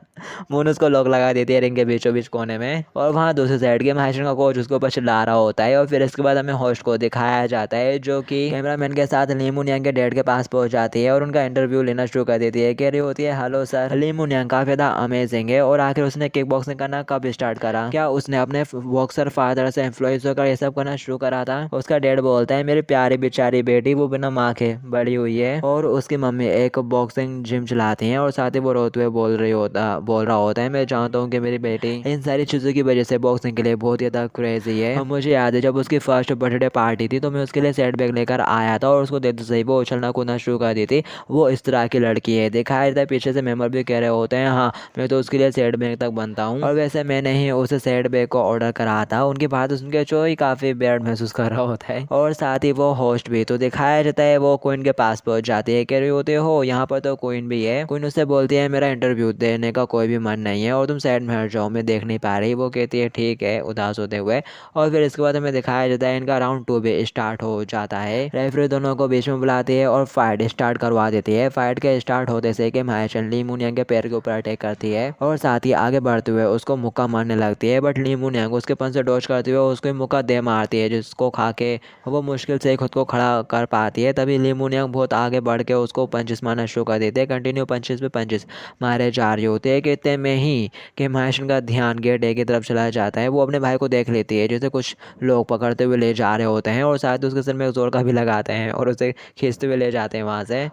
मून उसको लॉक लगा देती है रिंग के बीचों बीच कोने में। और वहाँ दूसरी साइड के महाशरण का कोच उसके ऊपर चिल्ला रहा होता है। और फिर इसके बाद हमें होस्ट को दिखाया जाता है जो कि कैमरामैन के साथ ली मून यांग के डैड के पास पहुंच जाती है और उनका इंटरव्यू लेना शुरू कर देती है। कह रही होती है हेलो सर, ली मून यांग काफी ज्यादा अमेजिंग है और आखिर उसने किक बॉक्सिंग करना कब स्टार्ट करा, क्या उसने अपने बॉक्सर फादर से इन्फ्लुएंस होकर ये सब करना शुरू करा था। उसका डैड बोलता है मेरी प्यारी बेचारी बेटी वो बिना माँ के बड़ी हुई है और उसकी मम्मी एक बॉक्सिंग जिम चलाती हैं और साथ ही वो रोते हुए बोल रहा होता है मैं जानता हूँ कि मेरी बेटी इन सारी चीज़ों की वजह से बॉक्सिंग के लिए बहुत ज़्यादा क्रेजी है। और मुझे याद है जब उसकी फर्स्ट बर्थडे पार्टी थी तो मैं उसके लिए सेट बैग लेकर आया था और उसको देते सही वो उछलना कूदना शुरू कर दी थी। वो इस तरह की लड़की है। दिखाया जाता है पीछे से मेंबर भी कह रहे होते हैं हाँ मैं तो उसके लिए सेट बैग तक बनता हूँ। और वैसे मैंने ही उसे सेट बैग को ऑर्डर करा था। उनकी बात सुन के चो ही काफ़ी बैड महसूस कर रहा होता है। और साथ ही वो होस्ट भी, तो दिखाया जाता है वो क्वीन के पास पहुंच जाती है। कह रही होते हो यहाँ पर तो क्वीन भी है। क्वीन उससे बोलती है मेरा इंटरव्यू देने का कोई भी मन नहीं है और तुम साइड में हट जाओ, मैं देख नहीं पा रही। वो कहती है ठीक है उदास होते हुए। और फिर इसके बाद हमें दिखाया जाता है इनका राउंड 2 भी स्टार्ट हो जाता है। रेफरी दोनों को बीच में बुलाती है और फाइट स्टार्ट करवा देती है। फाइट के स्टार्ट होते से कि मायाशन ली मून यांग के पैर के ऊपर अटैक करती है और साथ ही आगे बढ़ते हुए उसको मुक्का मारने लगती है। बट ली मून यांग उसके पंच से डॉज करते हुए उसको मुक्का दे मारती है जिसको खा के वो मुश्किल से खुद को खड़ा कर पाती है। तभी ली मून यांग बहुत आगे बढ़ के उसको पंचेस मारना शुरू कर देते हैं। कंटिन्यू पंचेस पे पंचेस मारे जा रहे होते हैं कि इतने में ही कि मायाशन का ध्यान गेट ए की तरफ चला जाता है। वो अपने भाई को देख लेती है जैसे कुछ लोग पकड़ते हुए ले जा रहे होते हैं और साथ ही उसके सिर में जोर का भी लगाते हैं और उसे खींचते हुए ले जाते हैं वहाँ से।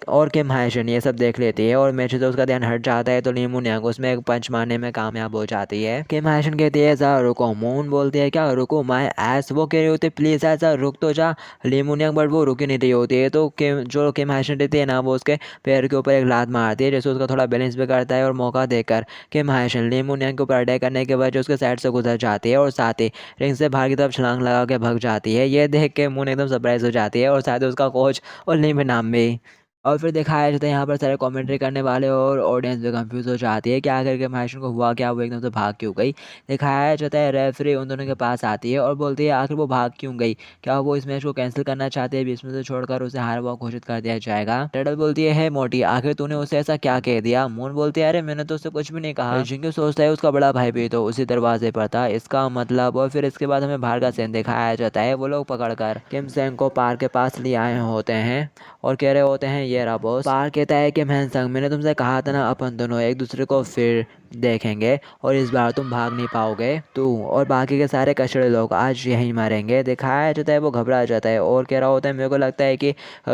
और किम हायशन ये सब देख लेती है और मैच से उसका ध्यान हट जाता है तो ली मून यांग उसमें एक पंच मारने में कामयाब हो जाती है। किम हायशन कहती है जरा रुको। मून बोलती है क्या रुको माय एस। वो कह रही होती है प्लीज ऐसा रुक तो जा। ली मून यांग बट वो रुक ही नहीं रही होती है। तो जो किम हायशन रहती है ना वो उसके पैर के ऊपर एक लात मारती है जैसे उसका थोड़ा बैलेंस बिगड़ता है और मौका देकर किम हायशन ली मून यांग के ऊपर अटैक करने के बाद उसके साइड से गुजर जाती है और साथ ही रिंग से बाहर की तरफ छलांग लगा के भाग जाती है। ये देख के मून एकदम सरप्राइज हो जाती है और साथ ही उसका कोच और ली में नाम भी। और फिर दिखाया जाता है यहाँ पर सारे कमेंट्री करने वाले और ऑडियंस भी कंफ्यूज हो जाती है कि आखिर के मायशन को हुआ क्या, वो एकदम से भाग क्यों गई। दिखाया जाता है रेफरी उन दोनों के पास आती है और बोलती है आखिर वो भाग क्यों गई, क्या वो इस मैच को कैंसिल करना चाहते हैं, बीच में से छोड़कर उसे हार हुआ घोषित कर दिया जाएगा। टडल बोलती है मोटी आखिर तूने उसे ऐसा क्या कह दिया। मून बोलती है अरे मैंने तो उससे कुछ भी नहीं कहा। जिंक्यू सोचता है उसका बड़ा भाई भी तो उसी दरवाजे पर था, इसका मतलब। और फिर इसके बाद हमें बाहर का सीन दिखाया जाता है। वो लोग पकड़कर किम सेंग को पार्क के पास ले आए होते हैं और कह रहे होते हैं ये रहा बॉस। पार्क कहता है कि मैंसंग मैंने तुमसे कहा था ना अपन दोनों एक दूसरे को फिर देखेंगे और इस बार तुम भाग नहीं पाओगे। तू और बाकी के सारे कचड़े लोग आज यहीं मरेंगे। दिखाया जाता है वो घबरा जाता है और कह रहा होता है मेरे को लगता है कि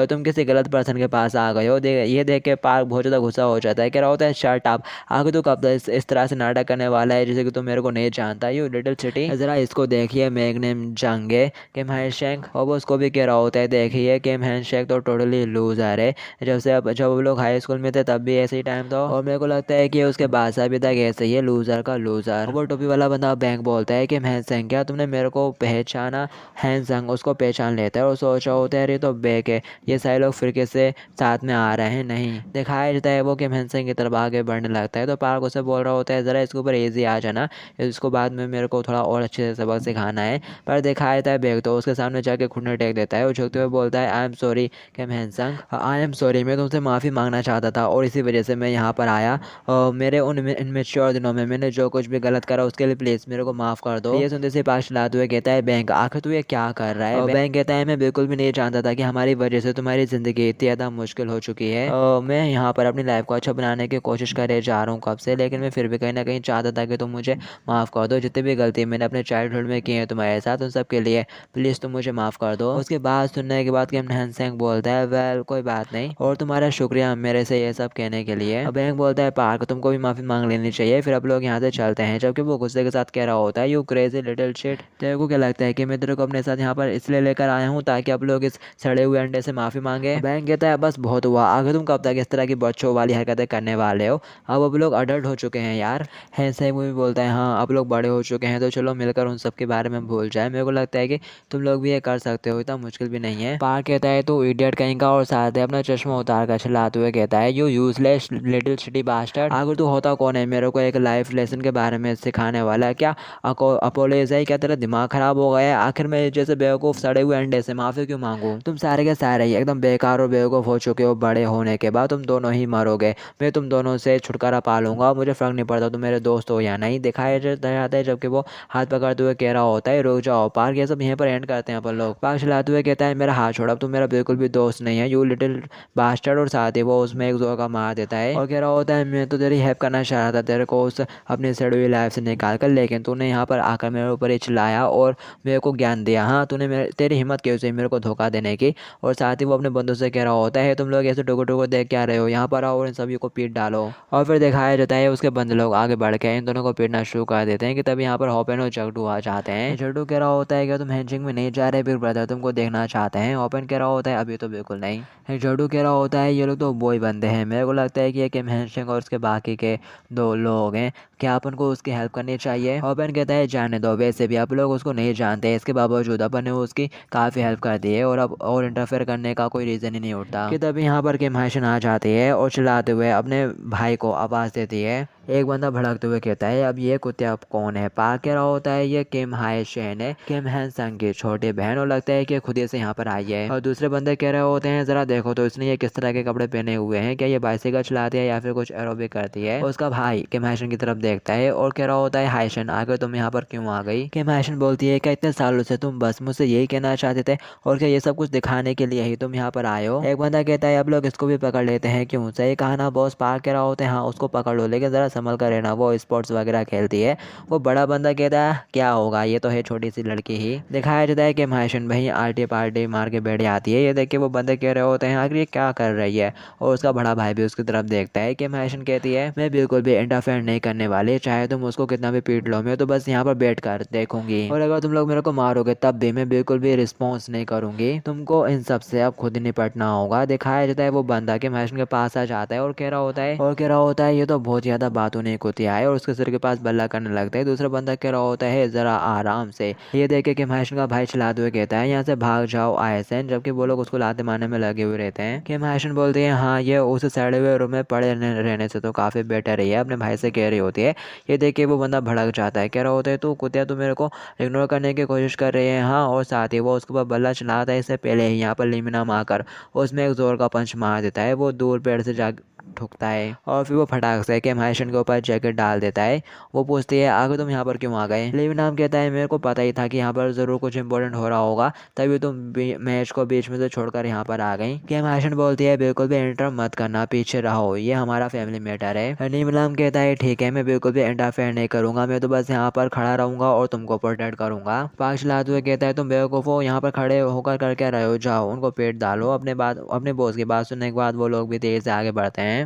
तुम किसी गलत पर्सन के पास आ गए हो। ये देख के पार्क बहुत ज़्यादा गुस्सा हो जाता है। कह रहा होता है शट अप, आगे तो कब इस तरह से नाटक करने वाला है जैसे कि तुम मेरे को नहीं जानता। यू लिटिल सिटी, ज़रा इसको देखिए मैग्नेम जंगे किम हैंडशेक। और वो उसको भी कह रहा होता है देखिए किम हैंडशेक तो टोटली लूजर है। जब वो लोग हाई स्कूल में थे तब भी ऐसे ही टाइम था, और मेरे को लगता है कि उसके बाद से अभी तक ऐसे ही है, लूजर का लूजर। वो टोपी वाला बंदा बैंक बोलता है कि हैंसंग क्या तुमने मेरे को पहचाना? हैंसंग उसको पहचान लेता है और सोचा होता है अरे तो बैक है, ये सारे लोग फिर से साथ में आ रहे हैं। नहीं दिखाया जाता है वो कि हैंसंग की तरफ आगे बढ़ने लगता है, तो पार्क उसे बोल रहा होता है ज़रा इसके ऊपर ईजी आ जाना, इसको बाद में मेरे को थोड़ा और अच्छे से सबक सिखाना है। पर दिखाया जाता है बैग तो उसके सामने जाके घुटने टेक देता है और झुकते हुए बोलता है I am sorry Kim Hansung, I am sorry, मैं तुमसे माफ़ी मांगना चाहता था और इसी वजह से मैं यहाँ पर आया, और मेरे उन इनमेच्योर दिनों में मैंने जो कुछ भी गलत करा उसके लिए प्लीज़ मेरे को माफ़ कर दो। ये सुनते से पास चलाते हुए कहता है बैंक आखिर तू ये क्या कर रहा है? बैंक कहता है मैं बिल्कुल भी नहीं जानता था कि हमारी वजह से तुम्हारी ज़िंदगी इतनी ज़्यादा मुश्किल हो चुकी है, मैं यहाँ पर अपनी लाइफ को अच्छा बनाने की कोशिश करे जा रहा हूँ कब से, लेकिन मैं फिर भी कहीं ना कहीं चाहता था कि तुम मुझे माफ़ कर दो, जितनी भी गलती मैंने अपने चाइल्डहुड में की है तुम्हारे साथ उन सब के लिए प्लीज़ तुम मुझे माफ़ कर दो। उसके बाद सुनने के बाद किम हैंसंग बोलता है वेल कोई बात नहीं और तुम्हारा शुक्रिया मेरे से ये सब कहने के लिए। अब बैंक बोलता है पार्क तुमको भी माफ़ी मांग लेनी चाहिए, फिर अब लोग यहाँ से चलते हैं, जबकि वो गुस्से के साथ कह रहा होता है यू क्रेजी लिटिल शिट, तेरे को क्या लगता है कि मैं तेरे को अपने साथ यहाँ पर इसलिए लेकर आया हूँ ताकि अब लोग इस सड़े हुए अंडे से माफ़ी मांगे? बैंक कहता है बस बहुत हुआ, आगे तुम कब तक इस तरह की बच्चों वाली हरकतें करने वाले हो, अब लोग अडल्ट हो चुके हैं यार। हैंसंग भी बोलता है हाँ अब लोग बड़े हो चुके हैं तो चलो मिलकर उन सब के बारे में भूल जाए, मेरे को लगता है कि तुम लोग भी ये कर सकते हो, इतना मुश्किल भी नहीं है। पार्क कहता है तो इडियट कहीं का, और साथ ही अपना चश्मा उतार कर चलाते हुए कहता है you useless little city bastard, आखिर तू होता कौन है मेरे को एक लाइफ लेसन के बारे में सिखाने वाला? क्या अपोलोज है क्या? तेरा दिमाग खराब हो गया है? आखिर में जैसे बेवकूफ़ सड़े हुए अंडे से माफ़ी क्यों मांगू? तुम सारे के सारे ही एकदम बेकार और बेवकूफ़ हो चुके हो, बड़े होने के बाद तुम दोनों ही मरोगे, मैं तुम दोनों से छुटकारा पा लूंगा, मुझे फ़र्क नहीं पड़ता तुम मेरे दोस्त हो या नहीं। दिखाया जाता है जबकि वो हाथ पकड़ते हुए कह रहा होता है रुक जाओ पार्क, ये सब यहीं पर एंड करते हैं अपन लोग। पार्क चलाते हुए कहता है मेरा हाथ छोड़, अब तुम मेरा बिल्कुल भी दोस्त नहीं है यू लिटिल बास्टर्ड, और साथ ही वो उसमें एक जोर का मार देता है और कह रहा होता है मैं तो तेरी हेल्प करना चाह रहा था, तेरे को उस अपनी सड़ी हुई लाइफ से निकाल कर, लेकिन तूने यहाँ पर आकर मेरे ऊपर ही चिल्लाया और मेरे को ज्ञान दिया। हाँ तूने तेरी हिम्मत कैसे हुई मेरे को धोखा देने की? और साथ ही वो अपने बंदों से कह रहा होता है तुम लोग ऐसे टुको टुको देख क्या रहे हो, यहाँ पर आओ और इन सभी को पीट डालो। और फिर दिखाया जाता है उसके बंदे लोग आगे बढ़ के इन दोनों को पीटना शुरू कर देते हैं कि तभी यहाँ पर होपेन और जगडू आ जाते हैं। जगडू कह रहा होता है कि तुम हैंचिंग में नहीं जा रहे बिग ब्रदर, तुमको देखना चाहते हैं। होपेन कह रहा होता है अभी तो बिल्कुल नहीं। जगडू कह रहा होता है ये लोग तो बॉय बंदे हैं, मेरे को लगता है कि ये किम हैंचिंग और उसके बाकी के दो लोग हैं, क्या अपन को उसकी हेल्प करनी चाहिए? होपेन कहता है जाने दो, वैसे भी आप लोग उसको नहीं जानते, इसके बावजूद अपन ने उसकी काफ़ी हेल्प कर दी है और अब और इंटरफेयर करने का कोई रीज़न ही नहीं उठता। कि तभी यहाँ पर किम हैंशन आ जाती है और चिल्लाते हुए अपने भाई को आवाज़ देती है। एक बंदा भड़कते हुए कहता है अब ये कुत्ते अब कौन है? पार्क कह रहा होता है ये किम हैशन है, किम हैंसन की छोटी बहन, और लगता है कि खुद ही से यहाँ पर आई है। और दूसरे बंदे कह रहे होते हैं जरा देखो तो इसने ये किस तरह के कपड़े पहने हुए हैं, क्या ये बाइसिकल चलाती है या फिर कुछ एरोबिक करती है? उसका भाई किम हैशन की तरफ देखता है और कह रहा होता है हैशन आगे तुम यहाँ पर क्यों आ गई? किम हैशन बोलती है क्या इतने सालों से तुम बस मुझसे यही कहना चाहते थे और क्या ये सब कुछ दिखाने के लिए ही तुम यहाँ पर आए हो? एक बंदा कहता है अब लोग इसको भी पकड़ लेते हैं, क्यों? सही कहा ना बॉस? पार्क कह रहा होता है हाँ उसको पकड़ लो, लेकिन जरा संभल कर रहना, वो स्पोर्ट्स वगैरह खेलती है। वो बड़ा बंदा कहता है क्या होगा, ये तो है छोटी सी लड़की ही। दिखाया जाता है कि हैशन भाई आल्टी पार्टी मार के बैठ जाती है, ये देख के वो बंदे कह रहे होते हैं आखिर ये क्या कर रही है, और उसका बड़ा भाई भी उसकी तरफ देखता है कि हैशन कहती है मैं बिल्कुल भी इंटरफेयर नहीं करने वाली, चाहे तुम उसको कितना भी पीट लो, मैं तो बस यहाँ पर बैठ कर देखूंगी, और अगर तुम लोग मेरे को मारोगे तब भी मैं बिल्कुल भी रिस्पॉन्स नहीं करूंगी, तुमको इन सब से अब खुद ही निपटना होगा। दिखाया जाता है वो बंदा कि हैशन के पास आ जाता है और कह रहा होता है ये तो बहुत ज्यादा बातों नहीं कुतिया है, और उसके सिर के पास बल्ला करने लगता है। दूसरा बंदा कह रहा होता है जरा आराम से। ये देखे कि हैशन का भाई चिल्लाते हुए कहता है यहाँ से भाग जाओ आयसन, जबकि वो लोग उसको लाते मारने में लगे हुए रहते हैं। कि हैशन बोलती है हाँ ये उस सड़े हुए रूम में पड़े रहने से तो काफी बेटर ही है, अपने भाई से कह रही होती है। ये देख के वो बंदा भड़क जाता है, कह रहा होता है तू कुतिया तू मेरे को इग्नोर करने की कोशिश कर रही है। हाँ, और साथ ही वो उसके ऊपर बल्ला चलाता है, इससे पहले ही यहाँ पर लिमिना मारकर उसमें एक जोर का पंच मार देता है। वो दूर पेड़ से जा ठुकता है और फिर वो फटाक से किम हैशन के ऊपर जैकेट डाल देता है। वो पूछती है आगे तुम यहाँ पर क्यों आ गए? लेविन नाम कहता है मेरे को पता ही था कि यहाँ पर जरूर कुछ इंपॉर्टेंट हो रहा होगा, तभी तुम मैच को बीच में से छोड़कर यहाँ पर आ गई। किम हैशन बोलती है बिल्कुल भी इंटर मत करना, पीछे रहो, ये हमारा फैमिली मैटर है। लेविन नाम कहता है ठीक है मैं बिल्कुल भी इंटरफेयर नहीं करूंगा, मैं तो बस यहाँ पर खड़ा रहूंगा और तुमको प्रोटेक्ट करूंगा। पाक चलाते हुए कहता है तुम बेवकूफ हो, यहाँ पर खड़े होकर कर क्या रहे हो, जाओ उनको पेट डालो। अपने बॉस की बात सुनने के बाद वो लोग भी तेज से आगे बढ़ते हैं।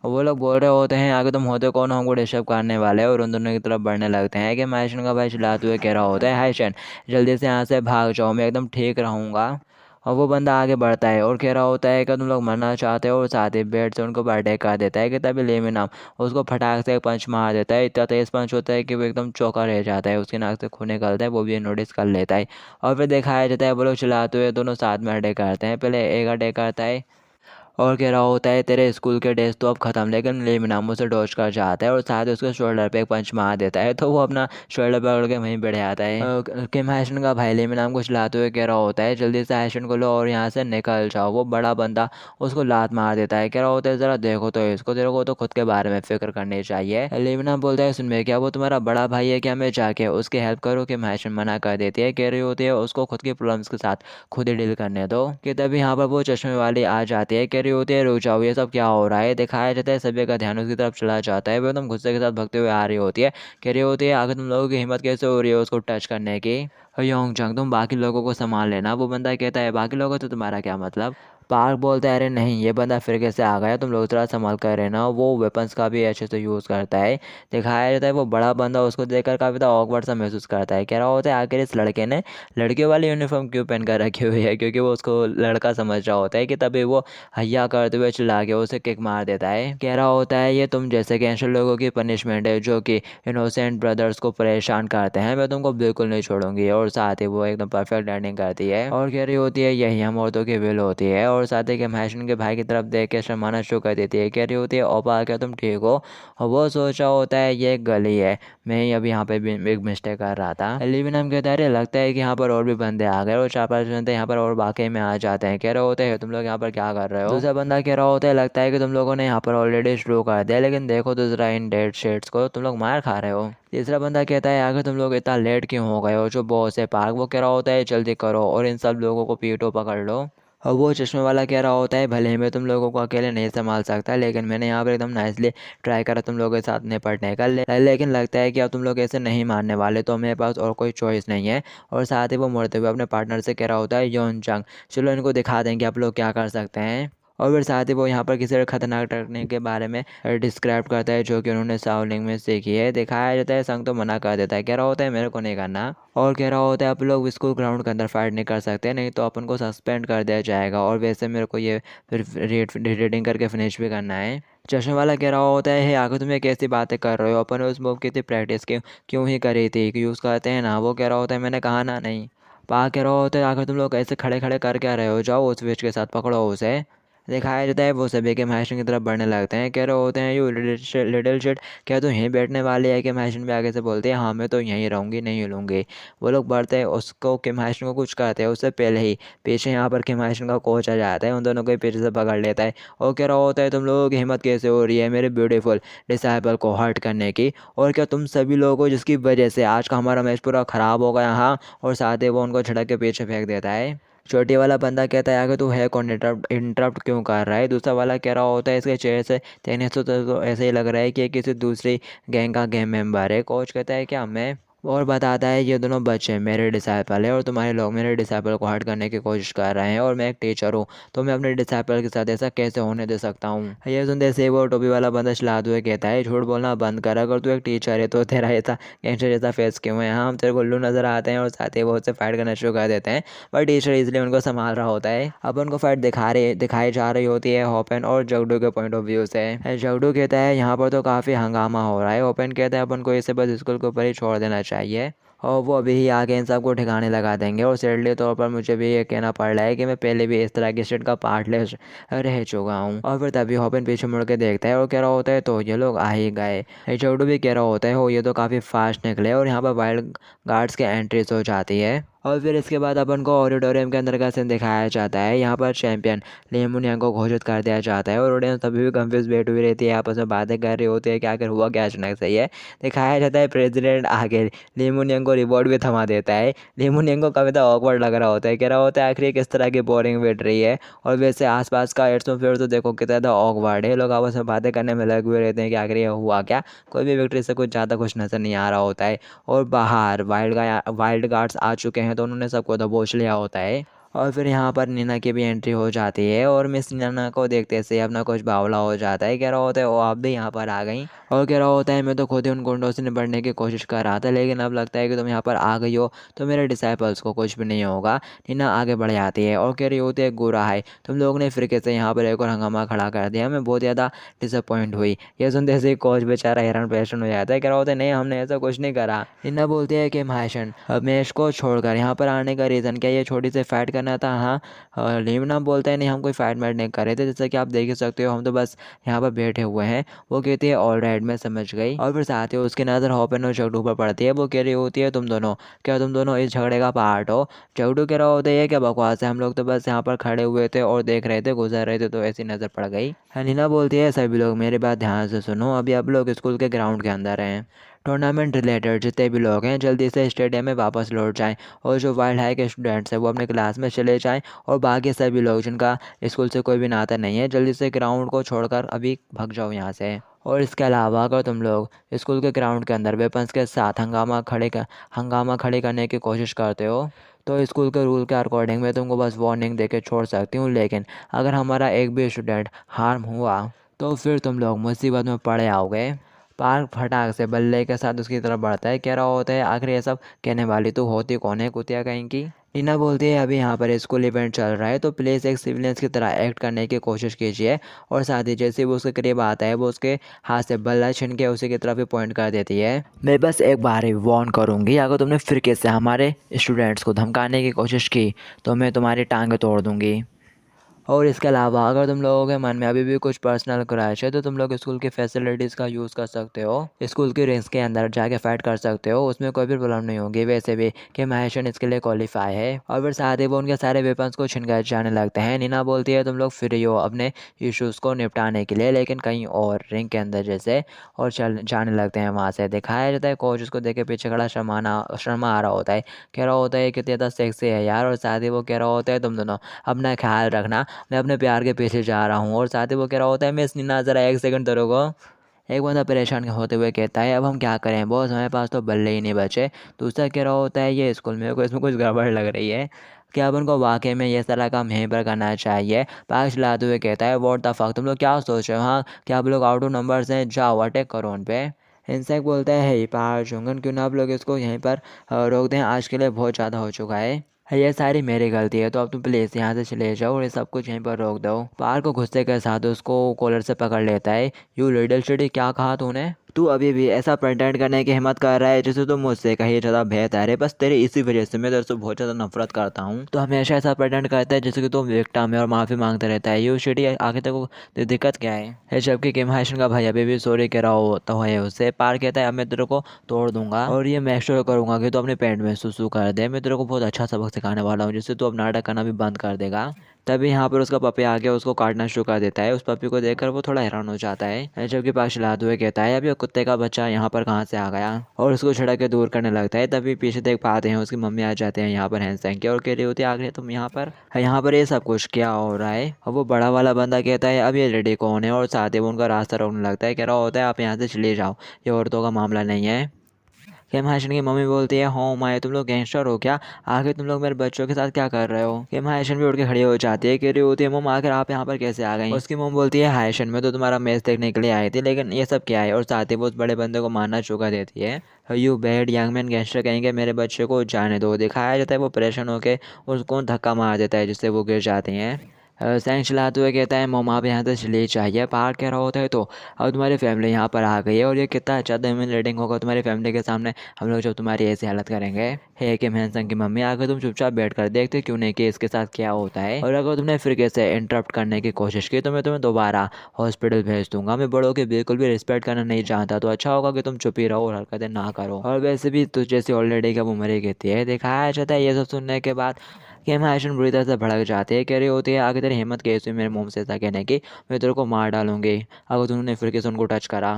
वो लोग बोल रहे होते हैं आगे तुम होते कौन हो, हमको डिस्टर्ब करने वाले, और उन दोनों की तरफ बढ़ने लगते हैं। कि हैशन का भाई चिल्लाते हुए कह रहा होता है हैशन जल्दी से यहाँ से भाग जाओ, मैं एकदम ठीक रहूँगा। और वो बंदा आगे बढ़ता है और कह रहा होता है कि तुम लोग मरना चाहते हो, और साथ ही बेड से उनको बर्थडे कर देता है कि तभी लेमी नाम उसको फटाक से एक पंच मार देता है। इतना तेज पंच होता है कि वो एकदम चौंका रह जाता है, उसकी नाक से खून निकलता है, वो भी नोटिस कर लेता है। और फिर दिखाया जाता है वो लोग चिल्लाते हुए दोनों साथ में अटैक करते हैं। पहले एक अटैक करता है और कह रहा होता है तेरे स्कूल के डेज तो अब ख़त्म, लेकिन लेमी नाम उसे डॉज कर जाता है और साथ ही उसके शोल्डर पे एक पंच मार देता है, तो वो अपना शोल्डर पकड़ के वहीं बैठ जाता है। किम हैशन का भाई लेमी नाम को चिल्लाते हुए कह रहा होता है जल्दी से हैशन को लो और यहाँ से निकल जाओ। वो बड़ा बंदा उसको लात मार देता है, कह रहा होता है ज़रा देखो तो इसको, तेरे को तो खुद के बारे में फिक्र करनी चाहिए। लेमी नाम बोलता है सुन में क्या वो तुम्हारा बड़ा भाई है क्या, मैं जाके उसकी हेल्प करूँ? किम हैशन मना कर देती है, कह रही होती है उसको खुद की प्रॉब्लम्स के साथ खुद ही डील करने दो। कि तभी यहाँ पर वो चश्मे वाली आ जाती है, कह रही होती है रुक जाओ ये सब क्या हो रहा है। दिखाया जाता है सभी का ध्यान उसकी तरफ चला जाता है, वो एकदम गुस्से के साथ भगते हुए आ रही होती है, कह रही होती है आगे तुम लोगों की हिम्मत कैसे हो रही है उसको टच करने की। योंग जंग तुम बाकी लोगों को संभाल लेना। वो बंदा कहता है बाकी लोगों तो तुम्हारा क्या मतलब? पार्क बोलता है अरे नहीं ये बंदा फिर कैसे आ गया, तुम लोग थोड़ा संभाल कर रहना। वो वेपन्स का भी अच्छे से यूज़ करता है। दिखाया जाता है वो बड़ा बंदा उसको देखकर काफ़ी ज़्यादा ऑकवर्ड सा महसूस करता है, कह रहा होता है आखिर इस लड़के ने लड़कियों वाली यूनिफॉर्म क्यों पहन कर रखी हुई है, क्योंकि वो उसको लड़का समझ रहा होता है। कि तभी वो हैया करते हुए चिल्ला के उसे किक मार देता है, कह रहा होता है ये तुम जैसे कैंसर लोगों की पनिशमेंट है जो कि इनोसेंट ब्रदर्स को परेशान करते हैं, मैं तुमको बिल्कुल नहीं छोड़ूंगी। और साथ ही वो एकदम परफेक्ट लैंडिंग करती है और कह रही होती है यही हम औरतों की विल होती है। और साथ ही के भाई की तरफ देख के शर्माना शुरू कर देती है, कह रही होती है ओपा क्या तुम ठीक हो? और वो सोच रहा होता है ये एक गली है, मैं ही अभी यहाँ पे एक मिस्टेक कर रहा था। लिविन हम कहता है अरे लगता है कि यहाँ पर और भी बंदे आ गए, और 4-5 बंदे यहाँ पर और वाकई में आ जाते हैं। कह रहे होते हैं तुम लोग यहाँ पर क्या कर रहे हो? दूसरा बंदा कह रहा होता है लगता है कि तुम लोगों ने यहाँ पर ऑलरेडी शुरू कर दिया, लेकिन देखो तो जरा इन डेड शेड्स को, तुम लोग मार खा रहे हो। तीसरा बंदा कहता है आगे तुम लोग इतना लेट क्यों हो गए हो? जो बॉस है पार्क वो कह रहा होता है जल्दी करो और इन सब लोगों को पीटो पकड़ लो। और वो चश्मे वाला कह रहा होता है भले ही मैं तुम लोगों को अकेले नहीं संभाल सकता, लेकिन मैंने यहाँ पर एकदम नाइसली ट्राई करा तुम लोगों के साथ निपटने का, लेकिन लगता है कि अब तुम लोग ऐसे नहीं मारने वाले, तो मेरे पास और कोई चॉइस नहीं है। और साथ ही वो मुड़ते हुए अपने पार्टनर से कह रहा होता है योन चंग चलो इनको दिखा देंगे आप लोग क्या कर सकते हैं। और फिर साथ ही वो यहाँ पर किसी खतरनाक टेक्निक के बारे में डिस्क्राइब करता है जो कि उन्होंने शाओलिंग में सीखी है। दिखाया जाता है संग तो मना कर देता है, कह रहा होता है मेरे को नहीं करना। और कह रहा होता है आप लोग स्कूल ग्राउंड के अंदर फाइट नहीं कर सकते, नहीं तो अपन को सस्पेंड कर दिया जाएगा, और वैसे मेरे को ये फिर रीडिंग करके फिनिश भी करना है। चश्मे वाला कह रहा होता है आगे तुम ये कैसी बातें कर रहे हो, अपन उस मूव की थी प्रैक्टिस क्यों ही करी थी कि यूज़ करते हैं ना। वो कह रहा होता है मैंने कहा ना नहीं। पा कह रहा होता है आखिर तुम लोग ऐसे खड़े खड़े कर क्या रहे हो, जाओ उस विच के साथ पकड़ो उसे। दिखाया जाता है वो सभी के मैशन की तरफ बढ़ने लगते हैं, कह रहे होते हैं यू लिटिल शिट क्या तू यहीं बैठने वाली है? कि मैशन भी आगे से बोलते हैं हाँ मैं तो यहीं रहूँगी नहीं हिलूँगी। वो लोग बढ़ते हैं उसको कि मैशन को कुछ कहते हैं, उससे पहले ही पीछे यहाँ पर मैशन का कोच आ जाता है, उन दोनों को पीछे से पकड़ लेता है और कह रहा होता है तुम लोगों की हिम्मत कैसे हो रही है मेरे ब्यूटीफुल डिसाइपल को हर्ट करने की, और क्या तुम सभी लोगों को जिसकी वजह से आज का हमारा मैच पूरा ख़राब हो गया। हाँ, और साथ ही वो उनको झड़क के पीछे फेंक देता है। छोटी वाला बंदा कहता है आगे तू है कौन, इंटरप्ट क्यों कर रहा है? दूसरा वाला कह रहा होता है इसके चेहरे से देखने से तो ऐसे ही लग रहा है कि ये किसी दूसरी गैंग का गैंग मेंबर है। कोच कहता है क्या मैं? और बताता है ये दोनों बच्चे मेरे डिसाइपल है और तुम्हारे लोग मेरे डिसाइपल को हर्ट करने की कोशिश कर रहे हैं, और मैं एक टीचर हूँ तो मैं अपने डिसाइपल के साथ ऐसा कैसे होने दे सकता हूँ। ये सुनते से वो टोपी वाला बंदा चिल्लाते हुए कहता है झूठ बोलना बंद कर, अगर तू एक टीचर है तो तेरा ऐसा गैंगस्टर जैसा फेस क्यों है? हाँ, हम तेरे गुल्लू नजर आते हैं। और साथ ही वो उससे फाइट करना शुरू कर देते हैं, पर टीचर इसलिए उनको संभाल रहा होता है। अब उनको फाइट दिखाई जा रही होती है होपेन और जगडू के पॉइंट ऑफ व्यू से। जगडू कहता है यहाँ पर तो काफ़ी हंगामा हो रहा है। होपेन कहता है अपन को इसे बस स्कूल के ऊपर ही छोड़ देना चाहिए और वो अभी ही आके इन सबको ठिकाने लगा देंगे। और सैडली तौर पर मुझे भी ये कहना पड़ रहा है कि मैं पहले भी इस तरह की स्टेट का पार्टलेस रह चुका हूँ। और फिर तभी हॉपिन पीछे मुड़ के देखता है और कह रहा होता है तो ये लोग आ ही गए। चौडू भी कह रहा होता है हो ये तो काफ़ी फास्ट निकले, और यहाँ पर वाइल्ड गार्ड्स के एंट्रीज हो जाती है। और फिर इसके बाद अपन को ऑडिटोरियम के अंदर का सीन दिखाया जाता है। यहाँ पर चैंपियन लियमन यांग को घोषित कर दिया जाता है और ऑडियंस तभी भी कंफ्यूज बैठी हुई रहती है, आपस में बातें कर रही होती है कि आखिर हुआ क्या अचानक से। है दिखाया जाता है प्रेसिडेंट आगे लियमन यांग को रिवॉर्ड भी थमा देता है। लियमन यांग को काफ़ी ज़्यादा ऑकवर्ड लग रहा होता है, कह रहा होता है आखिर किस तरह की बोरिंग बैठ रही है। और वैसे आसपास का एटमॉस्फेयर तो देखो कितना ज़्यादा ऑकवर्ड है, लोग आपस में बातें करने में लगे हुए रहते हैं कि आखिर ये हुआ क्या। कोई भी विक्ट्री से कुछ ज़्यादा कुछ नज़र नहीं आ रहा होता है। और बाहर वाइल्ड गार्ड्स आ चुके हैं तो उन्होंने सबको दबोच लिया होता है। और फिर यहाँ पर नीना की भी एंट्री हो जाती है और मिस नीना को देखते से अपना कुछ बावला हो जाता है। कह रहा होता है वो आप भी यहाँ पर आ गई, और कह रहा होता है मैं तो खुद ही उन गुंडों से निपटने की कोशिश कर रहा था, लेकिन अब लगता है कि तुम यहाँ पर आ गई हो तो मेरे डिसाइपल्स को कुछ भी नहीं होगा। नीना आगे बढ़ जाती है और कह रही होती है गोरा है, तुम लोग ने फिर से यहाँ पर एक और हंगामा खड़ा कर दिया, मैं बहुत ज़्यादा डिसअपॉइंट हुई। ये सुनते से कोच बेचारा हैरान परेशान हो जाता है। कह रहा होता है नहीं हमने ऐसा कुछ नहीं करा। नीना बोलती है कि महाशन रमेश को छोड़कर यहाँ पर आने का रीज़न क्या, ये छोटी सी फाइट करना था? हाँ। नीना बोलता है नहीं हम कोई फाइट मैट नहीं कर रहे थे, जैसा कि आप देख ही सकते हो हम तो बस यहाँ पर बैठे हुए हैं। वो कहती है ऑल राइट मैं समझ गई। और फिर साथ ही उसकी नज़र होपन और जगडू पर पड़ती है। वो कह रही होती है तुम दोनों क्या तुम दोनों इस झगड़े का पार्ट हो? जगडू कह रहा होता है क्या बकवास है, हम लोग तो बस यहाँ पर खड़े हुए थे और देख रहे थे, गुजर रहे थे तो ऐसी नज़र पड़ गई। नीना बोलती है सभी लोग मेरी बात ध्यान से सुनो, अभी आप लोग स्कूल के ग्राउंड के अंदर हैं। टूर्नामेंट रिलेटेड जितने भी लोग हैं जल्दी से स्टेडियम में वापस लौट जाएं, और जो वाइल्ड हाई के स्टूडेंट्स हैं वो अपने क्लास में चले जाएं, और बाकी सभी लोग जिनका स्कूल से कोई भी नाता नहीं है जल्दी से ग्राउंड को छोड़कर अभी भाग जाओ यहाँ से। और इसके अलावा अगर तुम लोग स्कूल के ग्राउंड के अंदर वेपन्स के साथ हंगामा खड़े करने की कोशिश करते हो तो स्कूल के रूल के अकॉर्डिंग मैं तुमको बस वार्निंग देके छोड़ सकती हूँ, लेकिन अगर हमारा एक भी स्टूडेंट हार्म हुआ तो फिर तुम लोग मुसीबत में पड़े आओगे। पार्क फटाक से बल्ले के साथ उसकी तरफ बढ़ता है। कह रहा होता है आखिर ये सब कहने वाली तो होती कौन है कुतिया कहीं की? टीना बोलती है अभी यहाँ पर स्कूल इवेंट चल रहा है तो प्लीज़ एक सिविलियंस की तरह एक्ट करने की कोशिश कीजिए। और साथ ही जैसे वो उसके करीब आता है वो उसके हाथ से बल्ला छीन के उसी की तरफ ही पॉइंट कर देती है। मैं बस एक बार ही वार्न करूँगी, अगर तुमने फिर से हमारे स्टूडेंट्स को धमकाने की कोशिश की तो मैं तुम्हारी टांगें तोड़ दूँगी। और इसके अलावा अगर तुम लोगों के मन में अभी भी कुछ पर्सनल क्रैश है तो तुम लोग स्कूल की फैसिलिटीज़ का यूज़ कर सकते हो, स्कूल की रिंग्स के अंदर जाके फाइट कर सकते हो, उसमें कोई भी प्रॉब्लम नहीं होगी। वैसे भी कि महेशन इसके लिए क्वालिफाई है। और फिर साथ ही वो उनके सारे वेपन्स को छीन कर जाने लगते हैं। नीना बोलती है तुम लोग फ्री हो अपने इशूज़ को निपटाने के लिए, लेकिन कहीं और रिंग के अंदर जैसे, और चल जाने लगते हैं वहाँ से। दिखाया जाता है कोच उसको देख के पीछे खड़ा शर्मा आ रहा होता है। कह रहा होता है कि ज़्यादा सेक्सी है यार, और साथ ही वो कह रहा होता है तुम दोनों अपना ख्याल रखना, मैं अपने प्यार के पीछे जा रहा हूँ। और साथ ही वो कह रहा होता है मिस नीना ज़रा एक सेकंड तो रुको। एक बंदा परेशान होते हुए कहता है अब हम क्या करें बॉस, हमारे पास तो बल्ले ही नहीं बचे। दूसरा कह रहा होता है ये स्कूल में को इसमें कुछ गड़बड़ लग रही है, क्या अब उनको वाकई में ये सारा काम यहीं पर करना चाहिए? पाक चलाते हुए कहता है व्हाट द फक, तुम लोग क्या सोच रहे हो? हाँ क्या आप लोग आउट ऑफ नंबर्स हैं, जाओ अटैक करो उन पे। इंसेक्ट बोलता है पार चुंगन क्यों ना आप लोग इसको यहीं पर रोक दें, आज के लिए बहुत ज़्यादा हो चुका है, ये सारी मेरी गलती है तो अब तुम प्लीज़ यहाँ से चले जाओ और ये सब कुछ यहीं पर रोक दो। पार को गुस्से के साथ उसको कॉलर से पकड़ लेता है। यू लिटिल शिट, क्या कहा तूने? तू अभी भी ऐसा प्रेटेंड करने की हिम्मत कर रहा है जैसे तुम मुझसे कहीं ज़्यादा बेहतर है, बस तेरी इसी वजह से मैं तेरे से बहुत ज़्यादा नफरत करता हूँ। तो हमेशा ऐसा प्रेटेंड करता है जैसे कि तुम विक्टिम है और माफ़ी मांगता रहता है। यू शिट, आगे तक दिक्कत क्या है? जबकि किम हाशन का भाई अभी भी सॉरी कह रहा होता है उससे। पार कहता है अब मैं तेरे को तोड़ दूंगा और ये मैं श्योर करूँगा कि तू अपने पेट में सुसु कर दे, मैं तेरे को बहुत अच्छा सबक सिखाने वाला हूँ जिससे तू अब नाटक करना भी बंद कर देगा। तभी यहाँ पर उसका पपी आके उसको काटना शुरू कर देता है। उस पपी को देखकर वो थोड़ा हैरान हो जाता है, जबकि पास चिल्लाते हुए कहता है अब ये कुत्ते का बच्चा यहाँ पर कहाँ से आ गया, और उसको छिड़क के दूर करने लगता है। तभी पीछे देख पाते हैं उसकी मम्मी आ जाते हैं यहाँ पर हैंसैंग के, और कह रही होती है आगे तुम यहाँ पर ये सब कुछ क्या हो रहा है? और वो बड़ा वाला बंदा कहता है अब ये लेडी कौन है, और साथ ही वो उनका रास्ता रोकने लगता है। कह रहा होता है आप यहाँ से चले जाओ, ये औरतों का मामला नहीं है। किम हाशन की मम्मी बोलती है हो माए तुम लोग गैंगस्टर हो क्या, आखिर तुम लोग मेरे बच्चों के साथ क्या कर रहे हो? किम हाशन भी उठ के खड़ी हो जाती है, कह रही होती है मम आखिर आप यहाँ पर कैसे आ गई? उसकी मम बोलती है हाशन में तो तुम्हारा मैच देखने के लिए आई थी, लेकिन ये सब क्या है? और साथ ही वो उस बड़े बंदे को मारना चुका देती है। You bad young man gangster कहेंगे, मेरे बच्चे को जाने दो। दिखाया जाता है वो परेशान होकर उसको धक्का मार देता है जिससे वो गिर जाती हैं। सैंग चलाते हुए कहता है मोम आप यहाँ से चले चाहिए। पार कह रहा होता है तो अब तुम्हारी फैमिली यहाँ पर आ गई है और ये कितना अच्छा ह्यूमिलेटिंग होगा तुम्हारी फैमिली के सामने हम लोग जब तुम्हारी ऐसी हालत करेंगे। है कि मैनसन की मम्मी आकर तुम चुपचाप बैठ कर देखते क्यों नहीं कि इसके साथ क्या होता है, और अगर तुमने फिर से इंटरप्ट करने की कोशिश की तो मैं तुम्हें दोबारा हॉस्पिटल भेज दूंगा। मैं बड़ों की बिल्कुल भी रिस्पेक्ट करना नहीं जानता, तो अच्छा होगा कि तुम चुप ही रहो और हरकतें ना करो। और वैसे भी तुझ जैसी ऑलरेडी का वो मरी कहती है। दिखाया जाता है ये सब सुनने के बाद किम हाशन बुरी तरह से भड़क जाती है, कह रही होती है आगे तेरी हिम्मत कैसी हुई मेरे मुंह से ऐसा कहने की, मैं तेरे को मार डालूंगी अगर तुमने फिर किसी उनको टच करा।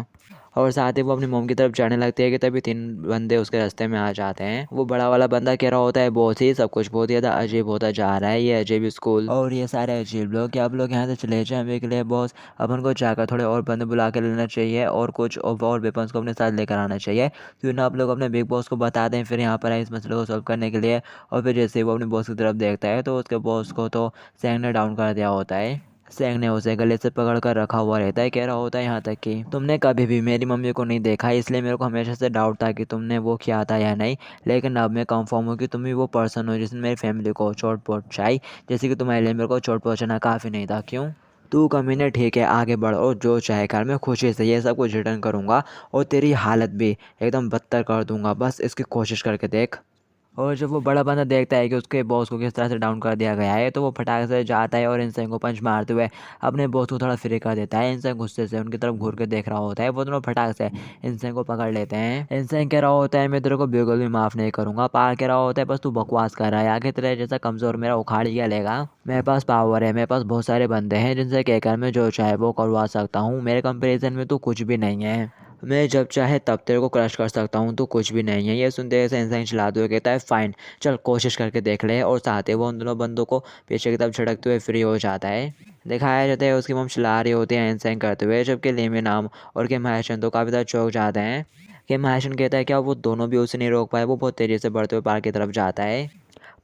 और साथ ही वो अपनी मोम की तरफ जाने लगती है कि तभी 3 बंदे उसके रास्ते में आ जाते हैं। वो बड़ा वाला बंदा कह रहा होता है बहुत ही सब कुछ बहुत ही ज़्यादा अजीब होता जा रहा है, ये अजीब स्कूल और ये सारे अजीब लोग, क्या आप लोग यहाँ से चले जाएं अभी के लिए बॉस। अपन को जाकर थोड़े और बंदे बुला के लेना चाहिए और कुछ और वेपन्स को अपने साथ लेकर आना चाहिए। तो ना आप लोग अपने बिग बॉस को बता दें फिर यहाँ पर आए इस मसले को सॉल्व करने के लिए। और फिर जैसे ही वो अपने बॉस की तरफ देखता है तो उसके बॉस को तो सैंग ने डाउन कर दिया होता है। सैंग ने उसे गले से पकड़ कर रखा हुआ रहता है, कह रहा होता है यहाँ तक कि तुमने कभी भी मेरी मम्मी को नहीं देखा, इसलिए मेरे को हमेशा से डाउट था कि तुमने वो किया था या नहीं। लेकिन अब मैं कंफर्म हूँ कि तुम ही वो पर्सन हो जिसने मेरी फैमिली को चोट पहुँचाई, जैसे कि तुम्हारे लिए मेरे को चोट पहुँचाना काफ़ी नहीं था। क्यों? तू कमीने ठीक है, आगे बढ़ और जो चाहे कर, मैं खुशी से ये सब कुछ रिटर्न करूँगा और तेरी हालत भी एकदम बदतर कर दूँगा, बस इसकी कोशिश करके देख। और जब वो बड़ा बंदा देखता है कि उसके बॉस को किस तरह से डाउन कर दिया गया है तो वो फटाक से जाता है और इंसान को पंच मारते हुए अपने बॉस को थोड़ा फ्री कर देता है। इंसान गुस्से से उनकी तरफ घूर के देख रहा होता है। वो दोनों फटाक से इंसान को पकड़ लेते हैं। इंसान कह रहा होता है मैं तेरे को बिल्कुल भी माफ़ नहीं करूँगा। पार कह रहा होता है बस तू बकवास कर रहा है, आगे तेरे जैसा कमज़ोर मेरा उखाड़ ही लेगा। मेरे पास पावर है, मेरे पास बहुत सारे बंदे हैं जिनसे कहकर मैं जो चाहे वो करवा सकता हूँ। मेरे कंपेरिजन में तो कुछ भी नहीं है, मैं जब चाहे तब तेरे को क्रश कर सकता हूँ, तो कुछ भी नहीं है। ये सुनते ऐसे इंसान चिल्लाते हुए कहता है फाइन चल कोशिश करके देख ले। और साथ ही वो उन दोनों बंदों को पीछे की तरफ झटकते हुए फ्री हो जाता है। दिखाया जाता है उसकी मम चिल्ला रही होती है इंसान करते हुए, जबकि लेमी नाम और के महाशन तो काफ़ी ज़्यादा चौंक जाते हैं। कि महाशन कहता है क्या वो दोनों भी उसे नहीं रोक पाए। वो बहुत तेज़ी से बढ़ते हुए पार्क की तरफ जाता है।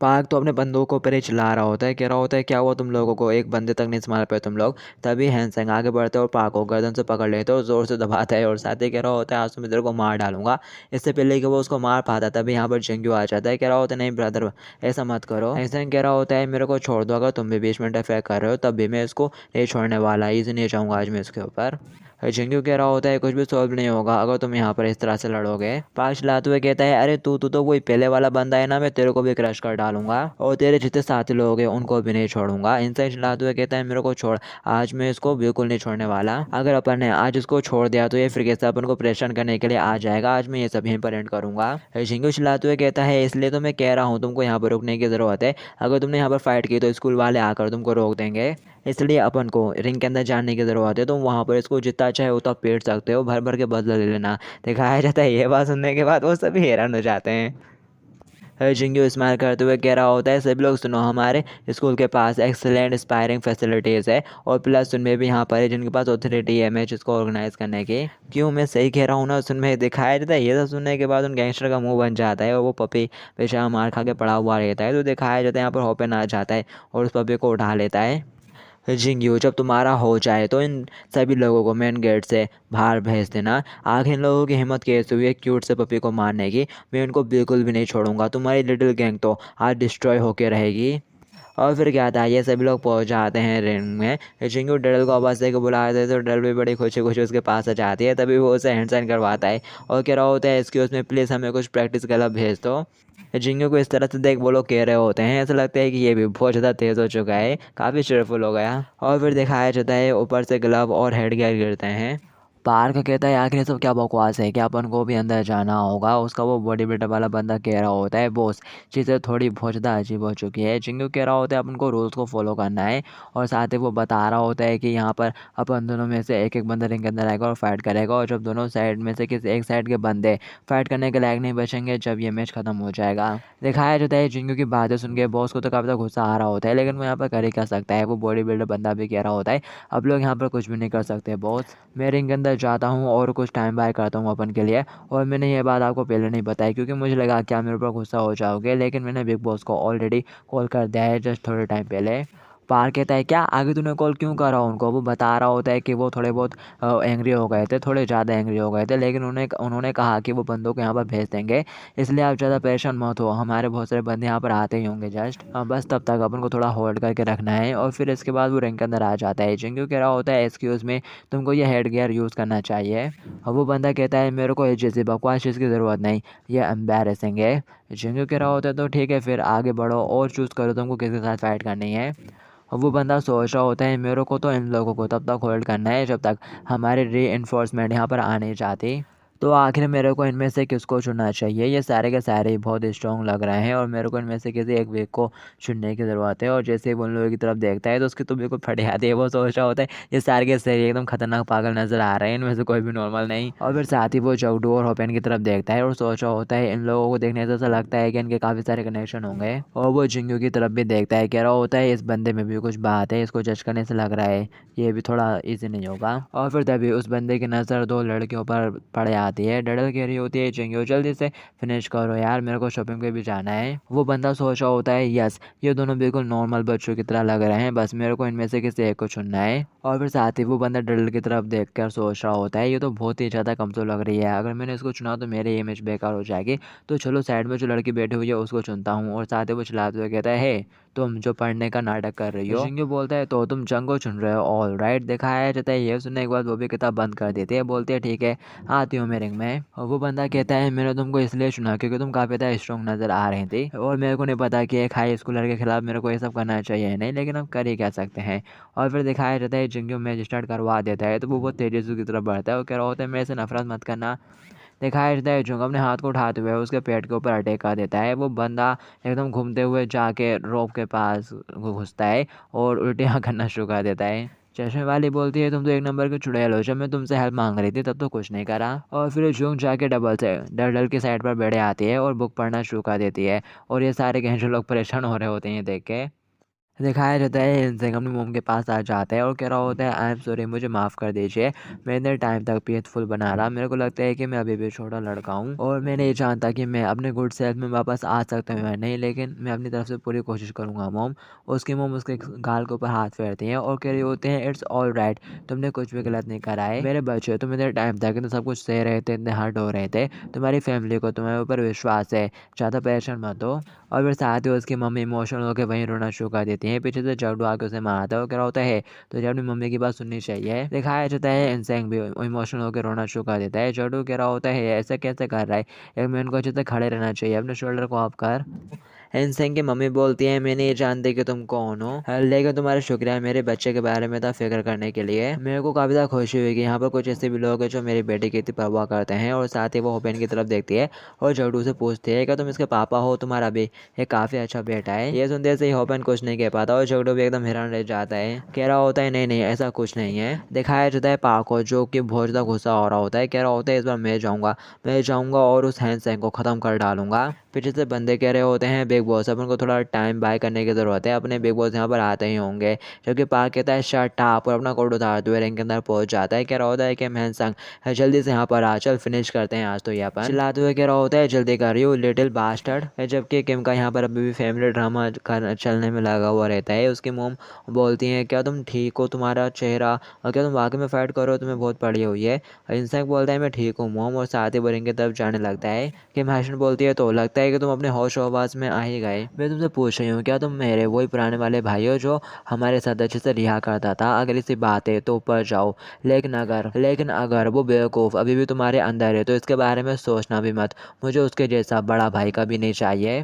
पार्क तो अपने बंदों को ऊपर ही चिल्ला रहा होता है, कह रहा होता है क्या हुआ तुम लोगों को, एक बंदे तक नहीं संभाल पाए तुम लोग। तभी हैंसंग आगे बढ़ते और पार्क को गर्दन से पकड़ लेते और ज़ोर से दबाता है और साथ ही कह रहा होता है आज तो मैं तेरे को मार डालूंगा। इससे पहले कि वो उसको मार पाता तभी यहाँ पर जंगू आ जाता है, कह रहा होता है नहीं ब्रदर ऐसा मत करो। हैंसंग कह रहा होता है मेरे को छोड़ दो, अगर तुम भी 20 मिनट इंटरफेयर कर रहे हो तब भी मैं इसको नहीं छोड़ने वाला, ईजी नहीं जाऊँगा आज मैं इसके ऊपर। जिंगू कह रहा होता है कुछ भी सॉल्व नहीं होगा अगर तुम यहाँ पर इस तरह से लड़ोगे। पार्क चिल्लाते हुए कहता है अरे तू तू तो वही पहले वाला बंदा है ना, मैं तेरे को भी क्रश कर डालूंगा और तेरे जितने साथी लोग हैं उनको भी नहीं छोड़ूंगा। इंसान चिल्लाते हुए कहता है मेरे को छोड़, आज मैं इसको बिल्कुल नहीं छोड़ने वाला। अगर अपन ने आज इसको छोड़ दिया तो ये फिर कैसे अपन को परेशान करने के लिए आ जाएगा, आज मैं ये सब यहीं पर एंड करूंगा। जिंगू चिल्लाते हुए कहता है इसलिए तो मैं कह रहा हूँ तुमको यहाँ पर रुकने की ज़रूरत है, अगर तुमने यहाँ पर फाइट की तो स्कूल वाले आकर तुमको रोक देंगे, इसलिए अपन को रिंग के अंदर जाने की ज़रूरत है। तुम वहाँ पर इसको जितना चाहे उतना पीट सकते हो, भर भर के बदला ले लेना। दिखाया जाता है ये बात सुनने के बाद वो सभी हैरान हो जाते हैं। जिंगू स्माइल करते हुए कह रहा होता है सभी लोग सुनो, हमारे स्कूल के पास एक्सेलेंट इंस्पायरिंग फैसिलिटीज़ है और प्लस उनमें भी यहाँ पर है जिनके पास अथॉरिटी है मैच इसको ऑर्गेनाइज करने की। क्यों मैं सही कह रहा हूँ ना, सुनने दिखाया जाता है ये सब सुनने के बाद उन गैंगस्टर का मुंह बन जाता है और वो पपी बेचारा मार खा के पड़ा हुआ रहता है। तो दिखाया जाता है यहाँ पर होपन आ जाता है और उस पपी को उठा लेता है। जिंगू जब तुम्हारा हो जाए तो इन सभी लोगों को मेन गेट से बाहर भेज देना। आखिर इन लोगों की हिम्मत कैसे हुई है क्यूट से पपी को मारने की, मैं उनको बिल्कुल भी नहीं छोड़ूंगा। तुम्हारी लिटिल गैंग तो आज डिस्ट्रॉय होके रहेगी। और फिर क्या था ये सभी लोग पहुंच जाते हैं रिंग में। जिंगू डरल को आवाज़ दे के बुलाते हैं तो डरल भी बड़ी खुशी खुशी उसके पास आ जाती है। तभी वो उसे हैंड साइन करवाता है और कह रहा होता है एक्सक्यूज़ में प्लीज़ हमें कुछ प्रैक्टिस के लिए भेज दो। जिंगू को इस तरह से देख वो लोग कह रहे होते हैं, ऐसा लगता है कि ये भी बहुत ज़्यादा तेज़ हो चुका है, काफ़ी चेयरफुल हो गया। और फिर दिखाया जाता है ऊपर से ग्लव और हेड गियर गिरते हैं। पार्क कहता है आखिर ये सब क्या बकवास है, क्या अपन को भी अंदर जाना होगा। उसका वो बॉडी बिल्डर वाला बंदा कह रहा होता है बॉस चीज़ें थोड़ी बहुत ज़्यादा अजीब हो चुकी है। जिंगू कह रहा होता है अपन को रूल्स को फॉलो करना है और साथ ही वो बता रहा होता है कि यहाँ पर अपन दोनों में से एक एक बंदा रिंग के अंदर आएगा और फाइट करेगा और जब दोनों साइड में से किसी एक साइड के बंदे फाइट करने के लायक नहीं बचेंगे जब ये मैच खत्म हो जाएगा। दिखाया जाता है जिंगू की बातें सुन के बॉस को तो काफ़ी गुस्सा आ रहा होता है, लेकिन वो यहाँ पर कर ही क्या सकता है। वो बॉडी बिल्डर बंदा भी कह रहा होता है अब लोग यहाँ पर कुछ भी नहीं कर सकते बॉस, मैं रिंग के अंदर जाता हूँ और कुछ टाइम बाय करता हूँ अपन के लिए। और मैंने ये बात आपको पहले नहीं बताई क्योंकि मुझे लगा कि आप मेरे ऊपर गुस्सा हो जाओगे, लेकिन मैंने बिग बॉस को ऑलरेडी कॉल कर दिया है जस्ट थोड़े टाइम पहले। पार कहता है क्या आगे तूने कॉल क्यों करा उनको। वो बता रहा होता है कि वो थोड़े बहुत एंग्री हो गए थे, थोड़े ज़्यादा एंग्री हो गए थे, लेकिन उन्होंने कहा कि वो बंदों को यहाँ पर भेज देंगे, इसलिए आप ज़्यादा परेशान मत हो, हमारे बहुत सारे बंदे यहाँ पर आते ही होंगे जस्ट बस तब तक अपन को थोड़ा होल्ड करके रखना है। और फिर इसके बाद वो रिंग के अंदर आ जाता है। जिंगू कह रहा होता है एक्सक्यूज़ में तुमको ये हेड गियर यूज़ करना चाहिए। और वो बंदा कहता है मेरे को जैसे बकवास चीज़ की ज़रूरत नहीं, ये एम्बैरेसिंग है। जिंगू कह रहा होता है तो ठीक है फिर आगे बढ़ो और चूज़ करो तुमको किसके साथ फाइट करनी है। और वो बंदा सोच रहा होता है मेरे को तो इन लोगों को तब तक होल्ड करना है जब तक हमारे री इन्फोर्समेंट यहाँ पर आ नहीं जाती। तो आखिर मेरे को इनमें से किसको चुनना चाहिए? ये सारे के सारे बहुत स्ट्रॉन्ग लग रहे हैं और मेरे को इनमें से किसी एक व्यक्ति को चुनने की ज़रूरत है। और जैसे ही वो उन लोगों की तरफ देखता है तो उसकी तो बिल्कुल फट जाती है। वो सोच रहा होता है ये सारे के सारे एकदम खतरनाक पागल नज़र आ रहे हैं, इनमें से कोई भी नॉर्मल नहीं। और फिर साथ ही वो चकदू और होपेन की तरफ देखता है और सोच रहा होता है इन लोगों को देखने से ऐसा लगता है कि इनके काफ़ी सारे कनेक्शन होंगे। और वो जिंगू की तरफ भी देखता है, कह रहा होता है इस बंदे में भी कुछ बात है, इसको जज करने से लग रहा है ये भी थोड़ा ईजी नहीं होगा। और फिर तभी उस बंदे की नज़र दो लड़कियों पर पड़ जाती है। डडल कह रही होती है जिंगू जल्दी से फिनिश करो यार, मेरे को शॉपिंग पे भी जाना है। वो बंदा सोच रहा होता है यस ये दोनों बिल्कुल नॉर्मल बच्चों की तरह लग रहे हैं, बस मेरे को इनमें से किसी एक को चुनना है। और फिर साथ ही वो बंदा डडल की तरफ देखकर सोच रहा होता है ये तो बहुत ही ज़्यादा कमज़ोर लग रही है, अगर मैंने इसको चुना तो मेरी इमेज बेकार हो जाएगी, तो चलो साइड में जो लड़की बैठी हुई है उसको चुनता हूँ। और साथ ही वो चिल्लाते हुए कहता है हे तुम जो पढ़ने का नाटक कर रही हो। जिंगू बोलता है तो तुम जंग को चुन रहे हो, ऑल राइट। दिखाया जाता है ये सुनने के बाद वो भी किताब बंद कर देती है, बोलती है ठीक है आती हूँ मैं रिंग में। और वो बंदा कहता है मैंने तुमको इसलिए चुना क्योंकि तुम काफ़ी ज़्यादा स्ट्रॉन्ग नज़र आ रही थी और मेरे को नहीं पता कि एक हाई स्कूलर के खिलाफ मेरे को ये सब करना चाहिए नहीं, लेकिन अब कर ही क्या सकते हैं। और फिर दिखाया जाता है जिंगू मैच स्टार्ट करवा देता है तो वो बहुत तेज़ी से उसकी तरफ बढ़ता है और कह रहा होता है मेरे से नफरत मत करना। दिखाया जाता है जुंग अपने हाथ को उठाते हुए उसके पेट के ऊपर अटैक कर देता है। वो बंदा एकदम घूमते हुए जाके रोप के पास घुसता है और उल्टियाँ करना शुरू कर देता है। चश्मे वाली बोलती है तुम तो एक नंबर की चुड़ैल हो, जब मैं तुमसे हेल्प मांग रही थी तब तो कुछ नहीं करा। और फिर जुंग जाके डबल से डडल की साइड पर बैठे आती है और बुक पढ़ना शुरू कर देती है और ये सारे गैंजर लोग परेशान हो रहे होते हैं ये देख के। दिखाया जाता है इंसेंग अपनी मोम के पास आ जाता है और कह रहा होता है आई एम सॉरी मुझे माफ़ कर दीजिए, मैं इतने टाइम तक पीसफुल बना रहा, मेरे को लगता है कि मैं अभी भी छोटा लड़का हूँ और मैं नहीं जानता कि मैं अपने गुड सेल्फ में वापस आ सकता हूँ या नहीं, लेकिन मैं अपनी तरफ से पूरी कोशिश करूँगा मोम। उसकी मोम उसके गाल के ऊपर हाथ फेरती हैं और कह रही होते हैं इट्स ऑल राइट, तुमने कुछ भी गलत नहीं करा है मेरे बच्चे, तुम इतने टाइम तक इतना सब कुछ सह रहे थे, इतने हर्ट हो रहे थे, तुम्हारी फैमिली को तुम्हारे ऊपर विश्वास है, ज़्यादा परेशान मत हो। और फिर साथ ही उसकी मम्मी इमोशनल होकर वहीं रोना शुरू कर देती है, पीछे से जगड़ू आके उसे मारता है और कह रहा होता है तो जब अपनी मम्मी की बात सुननी चाहिए। दिखाया जाता है इंसेंग भी इमोशनल होकर रोना शुरू कर देता है। जगड़ू कह रहा होता है ऐसा कैसे कर रहा है, एक मैन को अच्छे से खड़े रहना चाहिए, अपने शोल्डर को ऑफ कर। इंसेंग की मम्मी बोलती है मैं नहीं जानती कि तुम कौन हो, लेकिन तुम्हारा शुक्रिया मेरे बच्चे के बारे में था फिक्र करने के लिए। मेरे को काफ़ी ज़्यादा खुशी हुई कि यहाँ पर कुछ ऐसे भी लोग हैं जो मेरी बेटी की इतनी परवाह करते हैं। और साथ ही वो होपेन की तरफ देखती है और जगड़ू से पूछती है क्या तुम इसके पापा हो, तुम्हारा भी ये काफ़ी अच्छा बेटा है। ये सुनते से ही होपेन कुछ नहीं कह पाता और जगड़ू भी एकदम हैरान रह जाता है, कह रहा होता है नहीं नहीं ऐसा कुछ नहीं है। दिखाया जाता है पार्क को जो कि बहुत ज़्यादा गुस्सा हो रहा होता है, कह रहा होता है इस बार मैं जाऊँगा और उस हैंडसैंग को ख़त्म कर डालूंगा। पीछे से बंदे कह रहे होते हैं बिग बॉस अपन को थोड़ा टाइम बाय करने की ज़रूरत है, अपने बिग बॉस यहाँ पर आते ही होंगे। जबकि पार्क कहता है शट अप और अपना कोट उतारते हुए रिंग के अंदर पहुंच जाता है। कह रहा होता है कि मैनसंग जल्दी से यहाँ पर आ, चल फिनिश करते हैं आज तो यहाँ पर। चिल्लाते हुए कह रहा होता है जल्दी कर रही हूँ लिटिल बास्टर्ड। जबकि किम का यहाँ पर अभी भी फैमिली ड्रामा चलने में लगा हुआ रहता है। उसकी मोम बोलती है क्या तुम ठीक हो, तुम्हारा चेहरा और क्या तुम वाकई में फाइट करो, तुम्हें बहुत पड़ी हुई है। इंसान बोलता है मैं ठीक हूँ मोम और साथ ही वो रिंग की तरफ जाने लगता है। किम हैशन बोलती है तो लगता है कि तुम अपने होश आवाज़ में आ ही गए, मैं तुमसे पूछ रही हूँ क्या तुम मेरे वही पुराने वाले भाई हो जो हमारे साथ अच्छे से रिहा करता था, अगर इसी बात है तो ऊपर जाओ, लेकिन अगर वो बेवकूफ़ अभी भी तुम्हारे अंदर है तो इसके बारे में सोचना भी मत, मुझे उसके जैसा बड़ा भाई का भी नहीं चाहिए।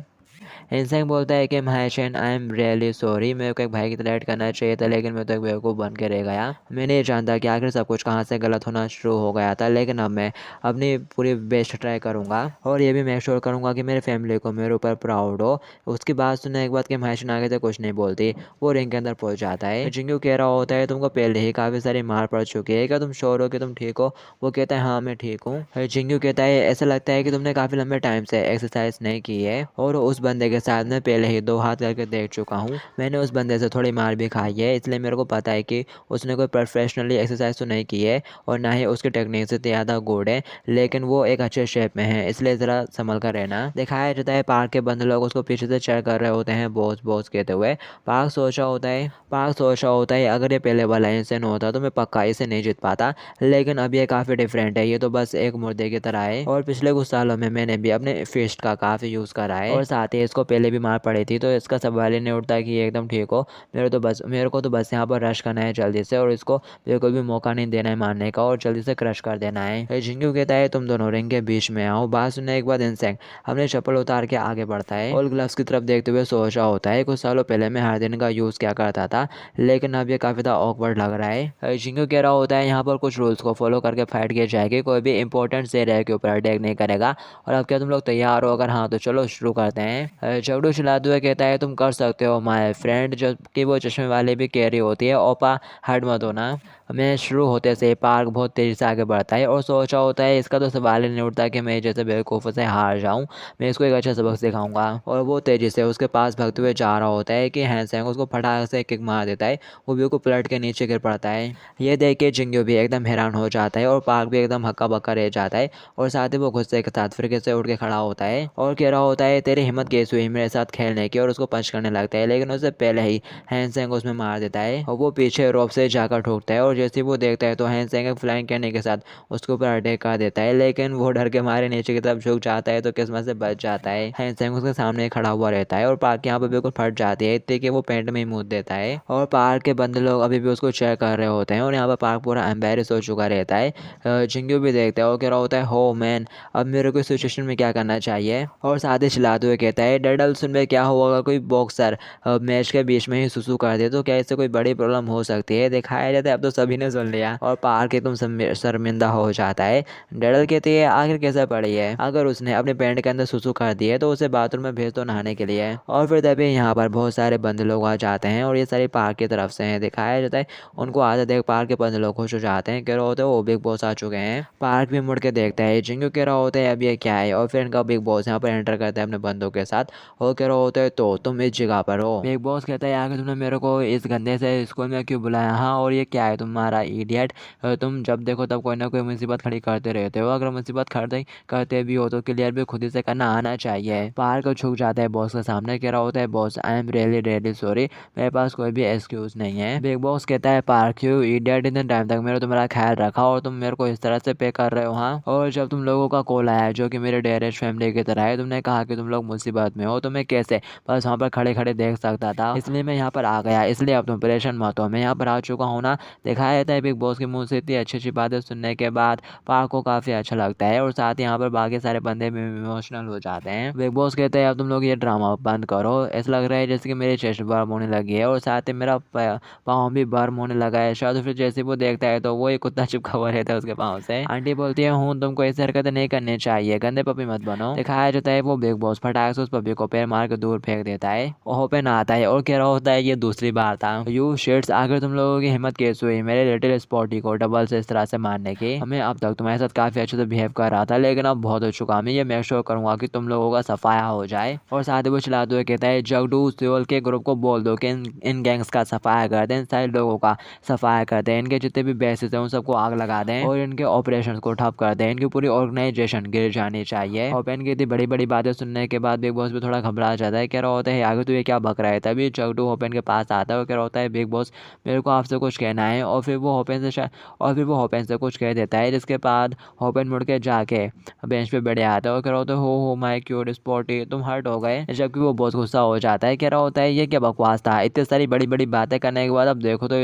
इंसेंग बोलता है कि महशन आई एम रियली सॉरी, मेरे को एक भाई की तरह ऐड करना चाहिए था लेकिन मैं तो एक बेवकूफ़ बन के रह गया। मैं नहीं जानता कि आखिर सब कुछ कहाँ से गलत होना शुरू हो गया था, लेकिन अब मैं अपनी पूरी बेस्ट ट्राई करूँगा और ये भी मेक श्योर करूँगा कि मेरे फैमिली को मेरे ऊपर प्राउड हो। उसकी बात सुनने के बाद कि महशन आगे से कुछ नहीं बोलती, वो रिंग के अंदर पहुँच जाता है। जिंगू कह रहा होता है तुमको पहले ही काफ़ी सारी मार पड़ चुकी है, क्या तुम श्योर हो कि तुम ठीक हो? वो कहता है हाँ मैं ठीक हूँ। जिंगू कहता है ऐसा लगता है कि तुमने काफ़ी लंबे टाइम से एक्सरसाइज नहीं की है और उस बंदे के साथ मैं पहले ही 2 हाथ करके देख चुका हूँ, मैंने उस बंदे से थोड़ी मार भी खाई है, इसलिए मेरे को पता है कि उसने कोई प्रोफेशनली एक्सरसाइज तो नहीं की है और ना ही उसकी टेक्निक से ज़्यादा गुड है, लेकिन वो एक अच्छे शेप में है, इसलिए ज़रा संभल कर रहना। दिखाया जाता है पार्क के बंद लोग उसको पीछे से चेयर कर रहे होते हैं बॉस बॉस कहते हुए। पार्क सोचा होता है अगर ये पहले वाला इंसान होता तो मैं पक्का इसे नहीं जीत पाता, लेकिन अब ये काफ़ी डिफरेंट है, ये तो बस एक मुर्दे की तरह है और पिछले कुछ सालों में मैंने भी अपने फिस्ट का काफ़ी यूज़ करा है और साथ ही इसको पहले भी मार पड़ी थी। तो इसका सवाल ही नहीं उठता कि ये एकदम ठीक हो। मेरे को तो बस यहाँ पर रश करना है जल्दी से, और इसको बिल्कुल भी मौका नहीं देना है मारने का, और जल्दी से क्रश कर देना है। जिंगू कहता है तुम दोनों रिंग के बीच में आओ। बात सुनने के बाद इंसेंग अपने चप्पल उतार के आगे बढ़ता है और ग्लव्स की तरफ देखते हुए सोच रहा होता है कुछ सालों पहले मैं हर दिन का यूज़ क्या करता था, लेकिन अब ये काफ़ी ज़्यादा ऑकवर्ड लग रहा है। जिंगू कह रहा होता है यहाँ पर कुछ रूल्स को फॉलो करके फाइट की जाएगी, कोई भी इंपॉर्टेंट एरिया के ऊपर अटैक नहीं करेगा। और अब क्या तुम लोग तैयार हो? अगर हाँ तो चलो शुरू करते हैं। चगडू चिल्लाते हुए कहता है तुम कर सकते हो माय फ्रेंड, जबकि वो चश्मे वाले भी कह रही होती है ओपा हट मत होना। मैं शुरू होते से पार्क बहुत तेज़ी से आगे बढ़ता है और सोचा होता है इसका तो सवाल ही नहीं उठता कि मैं जैसे बेवकूफ़ से हार जाऊं, मैं इसको एक अच्छा सबक सिखाऊंगा। और वो तेज़ी से उसके पास भागते हुए जा रहा होता है कि हैंसेंग उसको फटाक से किक मार देता है, वो बिल्कुल पलट के नीचे गिर पड़ता है। ये देख के जिंगू भी एकदम हैरान हो जाता है और पार्क भी एकदम हक्का बक्का रह जाता है, और साथ ही वो गुस्से के साथ फिर से उठ के खड़ा होता है और कह रहा होता है तेरी हिम्मत कैसे हुई मेरे साथ खेलने की, और उसको पंच करने लगता है। लेकिन उससे पहले ही हैंसेंग उसमें मार देता है और वो पीछे रोप से जाकर ठोकता है, और जैसे ही वो देखता है तो हैंसेंग फ्लाइंग करने के साथ उसके ऊपर अटैक कर देता है। लेकिन वो डर के मारे नीचे की तरफ झुक जाता है तो किस्मत से बच जाता है। हैंसेंग उसके सामने खड़ा हुआ रहता है और पार्क यहाँ पर बिल्कुल फट जाती है इतने कि वो पेंट में ही मूत देता है, और पार्क के बंदे लोग अभी भी उसको चेक कर रहे होते हैं, और यहाँ पर पार्क पूरा एम्बेरस हो चुका रहता है। जिंगू भी देखता है और कह रहा होता है हो मैन, अब मेरे को सिचुएशन में क्या करना चाहिए, और साथ ही चिल्लाते हुए कहता है डडल सुन में क्या होगा कोई बॉक्सर मैच के बीच में ही सुसु कर दे तो क्या इससे कोई बड़ी प्रॉब्लम हो सकती है। दिखाया जाता है अब तो सभी ने सुन लिया और पार्क एकदम शर्मिंदा हो जाता है। डडल कहती है आखिर कैसे पड़ी है, अगर उसने अपने पैंट के अंदर सुसु कर दिए तो उसे बाथरूम में भेज दो नहाने के लिए। और फिर तभी यहाँ पर बहुत सारे बंदे लोग आ जाते हैं और ये सारी पार्क की तरफ से हैं। दिखाया जाता है उनको आते देख पार्क के बंदे लोग खुश हो जाते हैं, कह रहे होते हैं वो बिग बॉस आ चुके हैं। पार्क भी मुड़ के देखता है, जिंगू कह रहा होता है अब ये क्या है, और फिर इनका बिग बॉस यहाँ पर एंटर करता है अपने बंदों के साथ और कह रहा होता है तो तुम इस जगह पर हो। बिग बॉस कहता है आगे तुमने मेरे को इस गंदे से स्कूल में क्यों बुलाया, हाँ और ये क्या है तुम्हारा इडियट, तुम जब देखो तब कोई ना कोई मुसीबत खड़ी करते रहते हो, अगर मुसीबत खड़ी करते भी हो तो क्लियर भी खुद ही से करना आना चाहिए। पार्क झुक जाता है बॉस के सामने, कह रहा होता है boss I am really sorry, मेरे पास कोई भी एक्सक्यूज नहीं है। बिग बॉस कहता है पार्क यू इडियट, इतने टाइम तक मेरे तुम्हारा ख्याल रखा और तुम मेरे को इस तरह से पे कर रहे हो, हाँ और जब तुम लोगों का कॉल आया जो कि मेरे डेरेज फैमिली की तरह है, तुमने कहा कि तुम लोग मुसीबत में हो, तो मैं कैसे बस वहाँ पर खड़े खड़े देख सकता था, इसलिए मैं यहाँ पर आ गया, इसलिए अब तुम परेशान मत हो, मैं यहाँ पर आ चुका हूँ ना। दिखाया जाता है बिग बॉस के मुंह से इतनी अच्छी अच्छी बातें सुनने के बाद पार्क को काफ़ी अच्छा लगता है, और साथ ही यहाँ पर बाकी सारे बंदे भी इमोशनल हो जाते हैं। बिग बॉस कहते हैं अब तुम लोग ये ड्रामा बंद करो, ऐसा लग रहा है जैसे कि मेरी चेस्ट बर्म होने लगी है और साथ ही मेरा पाँव भी बर्म होने लगा है शायद। फिर जैसे वो देखता है तो वो एक कुत्ता चिपका हुआ रहता है उसके पाँव से। आंटी बोलती है हूँ तुमको ऐसी हरकतें नहीं करनी चाहिए, गंदे पपी मत बनो। दिखाया जाता है वो बिग बॉस फटाक से उस पपी को पैर मार के दूर फेंक देता है, ओहो पे ना आता है और कह रहा होता है ये दूसरी बार था। यू शिट्स, आखिर तुम लोगों की हिम्मत कैसे हुई मेरे लिटिल स्पॉटी को डबल से इस तरह से मारने की, हमें अब तक तुम्हारे साथ काफ़ी अच्छे से बिहेव कर रहा था लेकिन अब बहुत हो चुका, मैं ये मेक श्योर करूंगा कि तुम लोगों का सफाया हो जाए। और साथ ही वो चिल्लाते हुए कहता है जगडू सियोल के ग्रुप को बोल दो कि इन गैंग्स का सफाया कर दें, इन सारे लोगों का सफाया कर दें, इनके जितने भी बेसिस हैं उन सबको आग लगा दें और इनके ऑपरेशन को ठप कर दें, इनकी पूरी ऑर्गेनाइजेशन गिर जानी चाहिए। ओपन की इतनी बड़ी बड़ी बातें सुनने के बाद बिग बॉस भी थोड़ा घबरा जाता है, कह रहा होता है आगे तो ये क्या बक रहा है। तभी जगडू ओपन के पास आता है और कह रहा होता है बिग बॉस मेरे को आपसे कुछ कहना है, और फिर वो ओपन से कुछ कह देता है, जिसके बाद ओपन मुड़ के जाके बेंच पे बैठे आता है और कह रहा होता है हो माय क्यूट स्पॉटी तुम हर्ट हो गए, जबकि वो बहुत गुस्सा हो जाता है, कह रहा होता है ये क्या बकवास था, इतनी सारी बड़ी बड़ी बातें करने के बाद अब देखो तो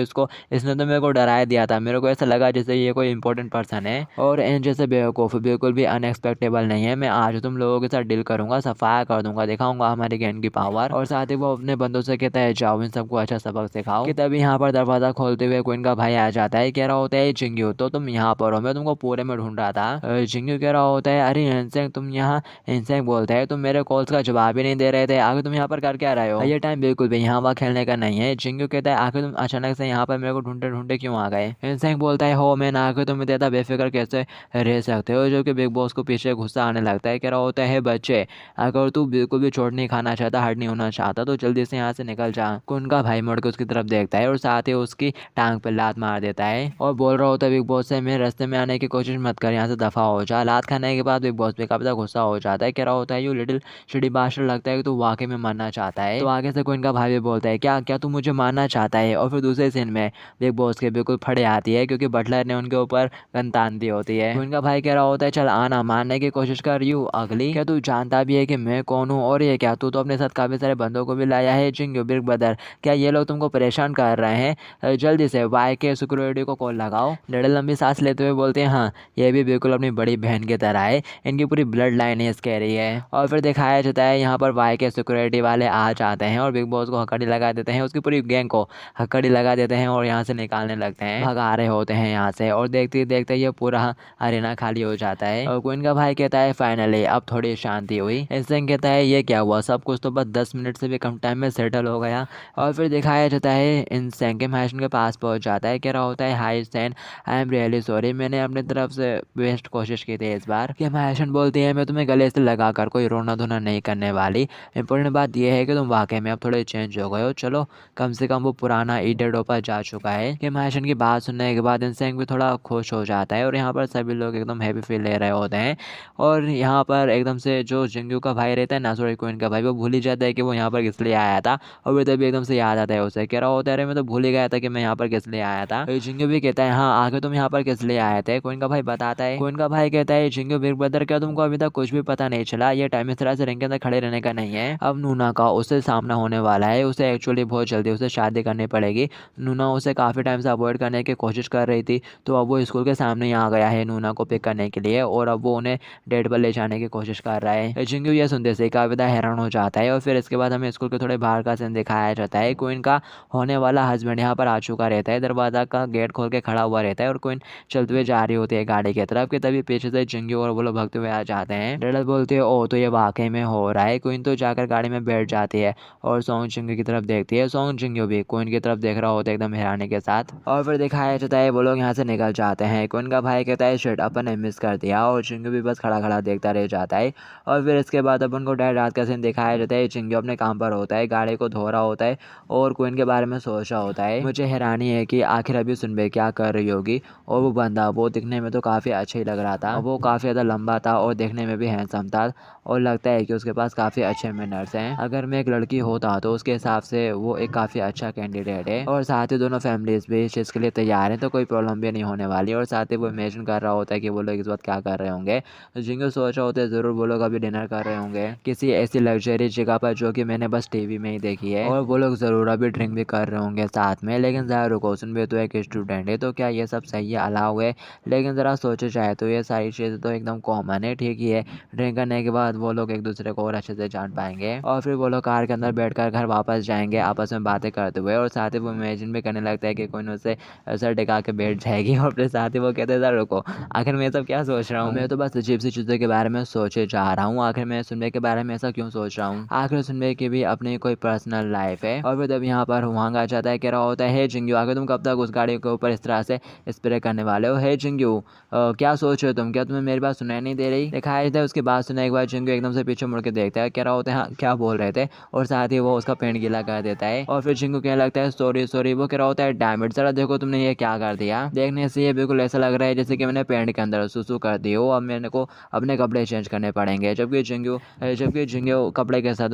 इसने तो मेरे को डराया दिया था, मेरे को ऐसा लगा जैसे ये कोई इंपॉर्टेंट पर्सन है और इन जैसे बेवकूफ़ बिल्कुल भी अनएक्सपेक्टेबल नहीं है। मैं आज तुम लोगों के साथ डील करूंगा, सफाया कर दूंगा, दिखाऊंगा हमारी गैंग की पावर। और साथ ही वो अपने बंदों से कहता है जाओ इन सबको अच्छा सबक सिखाओ। कि तभी यहाँ पर दरवाजा खोलते हुए क्वीन का भाई आ जाता है, कह रहा होता है जिंगू तो तुम यहाँ पर हो, मैं तुमको पूरे में ढूंढ रहा था। जिंगू कह रहा होता है अरे इंसेंग तुम यहाँ, इंसेंग बोलता है तुम मेरे कॉल्स का जवाब ही नहीं दे रहे थे, आगे तुम यहाँ पर कर क्या रहे हो, ये टाइम बिल्कुल भी यहाँ वहाँ खेलने का नहीं है। जिंगू कहता है आखिर तुम अचानक से यहाँ पर मेरे को ढूंढते ढूंढते क्यों आ गए। इंसेंग बोलता है हो मैं आखिर तुम इतना बेफिक्र कैसे रह सकते हो, जो कि बिग बॉस को पीछे गुस्सा आने लगता है, कह रहा होता है बच्चे अगर तू बिल्कुल भी चोट नहीं खाना चाहता, हर्ट नहीं होना चाहता तो जल्दी से यहाँ से निकल जा। उनका भाई मुड़ के उसकी तरफ देखता है और साथ ही उसकी टांग पर लात मार देता है और बोल रहा होता है बिग बॉस से मेरे रास्ते में आने की कोशिश मत कर, यहाँ से दफा हो जा। लात खाने के बाद बिग बॉस पे काफी गुस्सा हो जाता है, कह रहा होता है यू लिटिल शिडी बास्टर, लगता है कि तू वाकई में मरना चाहता है। तो आगे से कोई इनका भाई भी बोलता है क्या क्या तू मुझे मारना चाहता है। और फिर दूसरे सीन में बिग बॉस के बिल्कुल फड़े आती है क्योंकि बटलर ने उनके ऊपर गन तान दी होती है। तो इनका भाई कह रहा होता है चल आना मारने की कोशिश कर, यू अगली क्या तू जानता भी है कि मैं कौन हूँ, हूँ। और ये क्या, तू तो अपने साथ काफ़ी सारे बंदों को भी लाया है जिंगू बिग ब्रदर, क्या ये लोग तुमको परेशान कर रहे हैं? जल्दी से वाई के सिक्योरिटी को कॉल लगाओ। डैडल लंबी सांस लेते हुए बोलते हैं हाँ, ये भी बिल्कुल अपनी बड़ी बहन की तरह है, इनकी पूरी ब्लड लाइन ही कह रही है। और फिर दिखाया जाता है यहाँ पर वाई के सिक्योरिटी वाले आ जाते हैं और बिग बॉस को हथकड़ी लगा देते हैं, उसकी पूरी गैंग को हथकड़ी लगा देते हैं और यहाँ से निकालने लगते हैं, भगा रहे होते हैं यहाँ से। और देखते ही देखते ये पूरा अरेना खाली हो जाता है और क्वीन का भाई कहता है फाइनली अब थोड़ी शांति हुई। इंसेंग कहता है ये क्या हुआ, सब कुछ तो बस 10 मिनट से भी कम टाइम में सेटल हो गया। और फिर दिखाया जाता है इंसेंग के मैशन के पास पहुंच जाता है, कह रहा होता है हाई सैन, आई एम रियली सॉरी, मैंने अपनी तरफ से बेस्ट कोशिश की थी इस बार। कि मैशन बोलती है मैं तुम्हें गले से लगाकर कोई रोना धोना नहीं करने वाली, इंपॉर्टेंट बात यह है कि तुम वाकई में अब थोड़े चेंज हो गए हो, चलो कम से कम वो पुराना ईडर डोपा जा चुका है। कि मैशन की बात सुनने के बाद इंसेंग भी थोड़ा खुश हो जाता है और यहाँ पर सभी लोग एकदम हैप्पी फील ले रहे होते हैं। और यहाँ पर एकदम से जो जिंगू का भाई रहता है ना, सॉरी क्वीन का भाई, वो भूल ही जाता है कि वो यहाँ पर किस लिए आया था। और वो तभी एकदम से याद आता है उसे, कह रहा होता है अरे मैं तो भूल ही गया था कि मैं यहाँ पर किस लिए आया था। जिंगू भी कहता है हाँ आगे तुम यहाँ पर किस लिए आए थे। क्वीन का भाई बताता है, क्वीन का भाई कहता है जिंगू बिग ब्रदर क्या तुमको अभी तक कुछ भी पता नहीं चला, ये टाइम इस तरह से रिंग के अंदर खड़े रहने का नहीं है। अब नूना का उससे सामना होने वाला है, उसे एक्चुअली बहुत जल्दी उसे शादी करनी पड़ेगी। नूना उसे काफ़ी टाइम से अवॉइड करने की कोशिश कर रही थी, तो अब वो स्कूल के सामने ही आ गया है नूना को पिक करने के लिए और अब वो उन्हें डेट पर ले जाने की कोशिश कर रहा है। जिंगू ये सुनते से काफ़ी ज़्यादा हैरान हो जाता है। और फिर इसके बाद हमें स्कूल के थोड़े बाहर का सीन दिखाया जाता है। क्वीन का होने वाला हस्बैंड यहाँ पर आ चुका रहता है, दरवाज़ा का गेट खोल के खड़ा हुआ रहता है और क्वीन चलते हुए जा रही होती है गाड़ी की तरफ कि तभी पीछे से जिंगू और वो लोग भागते हुए आ जाते हैं। डैडल बोलते हैं ओ तो ये वाकई में हो रहा है। क्वीन तो जाकर गाड़ी में बैठ जाती है और सॉन्ग जिंगू की तरफ देखती है, सॉन्ग जिंगू भी क्वीन की तरफ देख रहा होता है एकदम हैरानी के साथ। और फिर दिखाया जाता है वो लोग यहाँ से निकल जाते हैं। क्वीन का भाई कहता है शिट अपन ने मिस कर दिया और जिंगू भी बस खड़ा खड़ा देखता रह जाता है। और फिर इसके बाद अपन को डेढ़ रात का सीन दिखाया जाता है, जिंगू अपने काम पर होता है, गाड़ी को धो रहा होता है और क्वीन के बारे में सोच रहा होता है। मुझे हैरानी है कि आखिर अभी सुनबे क्या कर रही होगी। और वो बंदा वो दिखने में तो काफ़ी अच्छा ही लग रहा था, वो काफ़ी ज़्यादा लंबा था और देखने में भी हैंडसम था और लगता है कि उसके पास काफ़ी अच्छे मैनर्स हैं। अगर मैं एक लड़की होता तो उसके हिसाब से वो एक काफ़ी अच्छा कैंडिडेट है। और साथ ही दोनों फैमिलीज भी इस चीज़ के लिए तैयार हैं, तो कोई प्रॉब्लम भी नहीं होने वाली। और साथ ही वो इमेजिन कर रहा होता है कि वो लोग इस वक्त क्या कर रहे होंगे। जिंगू सोच रहे होते हैं ज़रूर वो लोग अभी डिनर कर रहे होंगे किसी ऐसी लग्जरी जगह पर जो कि मैंने बस टीवी में ही देखी है। और वो लोग ज़रूर अभी ड्रिंक भी कर रहे होंगे साथ में। लेकिन ज़रा रुको, सुनबे तो एक स्टूडेंट है, तो क्या ये सब सही है, अलाउ है? लेकिन ज़रा सोचा जाए तो ये सारी चीज़ें तो एकदम कॉमन है, ठीक ही है। ड्रिंक करने के बाद वो लोग एक दूसरे को और अच्छे से जान पाएंगे और फिर वो लोग कार के अंदर बैठकर घर वापस जाएंगे आपस में बातें करते हुए। और साथ ही वो इमेजिन भी करने लगता है कि कोई उनसे सर टिका के बैठ जाएगी। और फिर साथ ही वो कहते हैं ज़रा रुको, आखिर मैं सब क्या सोच रहा हूँ, मैं तो बस अजीब सी चीज़ों के बारे में सोचे जा रहा हूँ, आखिर मैं सुनबे के बारे में ऐसा क्यों सोच रहा हूँ। आखिर सुनबे की भी अपनी कोई पर्सनल लाइफ है। और फिर तब यहाँ पर हुआंग आ जाता है, कह रहा होता है जिंगू आगे तुम कब तक उस गाड़ी के ऊपर इस तरह से स्प्रे करने वाले हो। हे जिंगू क्या सोच रहे हो तुम, क्या तुम्हें मेरी बात सुनाई नहीं दे रही? दिखाया जाता है उसकी बात सुनने के बाद जिंगू एकदम से पीछे मुड़ के देखता है, कह रहा होता है हाँ क्या बोल रहे थे। और साथ ही वो उसका पेंट गीला कर देता है। और फिर जिंगू कहने लगता है सॉरी सॉरी, वो कह रहा होता है डैम इट, जरा देखो तुमने ये क्या कर दिया। देखने से ये बिल्कुल ऐसा लग रहा है जैसे कि मैंने पेंट के अंदर सुसु कर दी हो, अब मेरे को अपने कपड़े चेंज करने पड़ेंगे। जबकि जिंगू कपड़े के साथ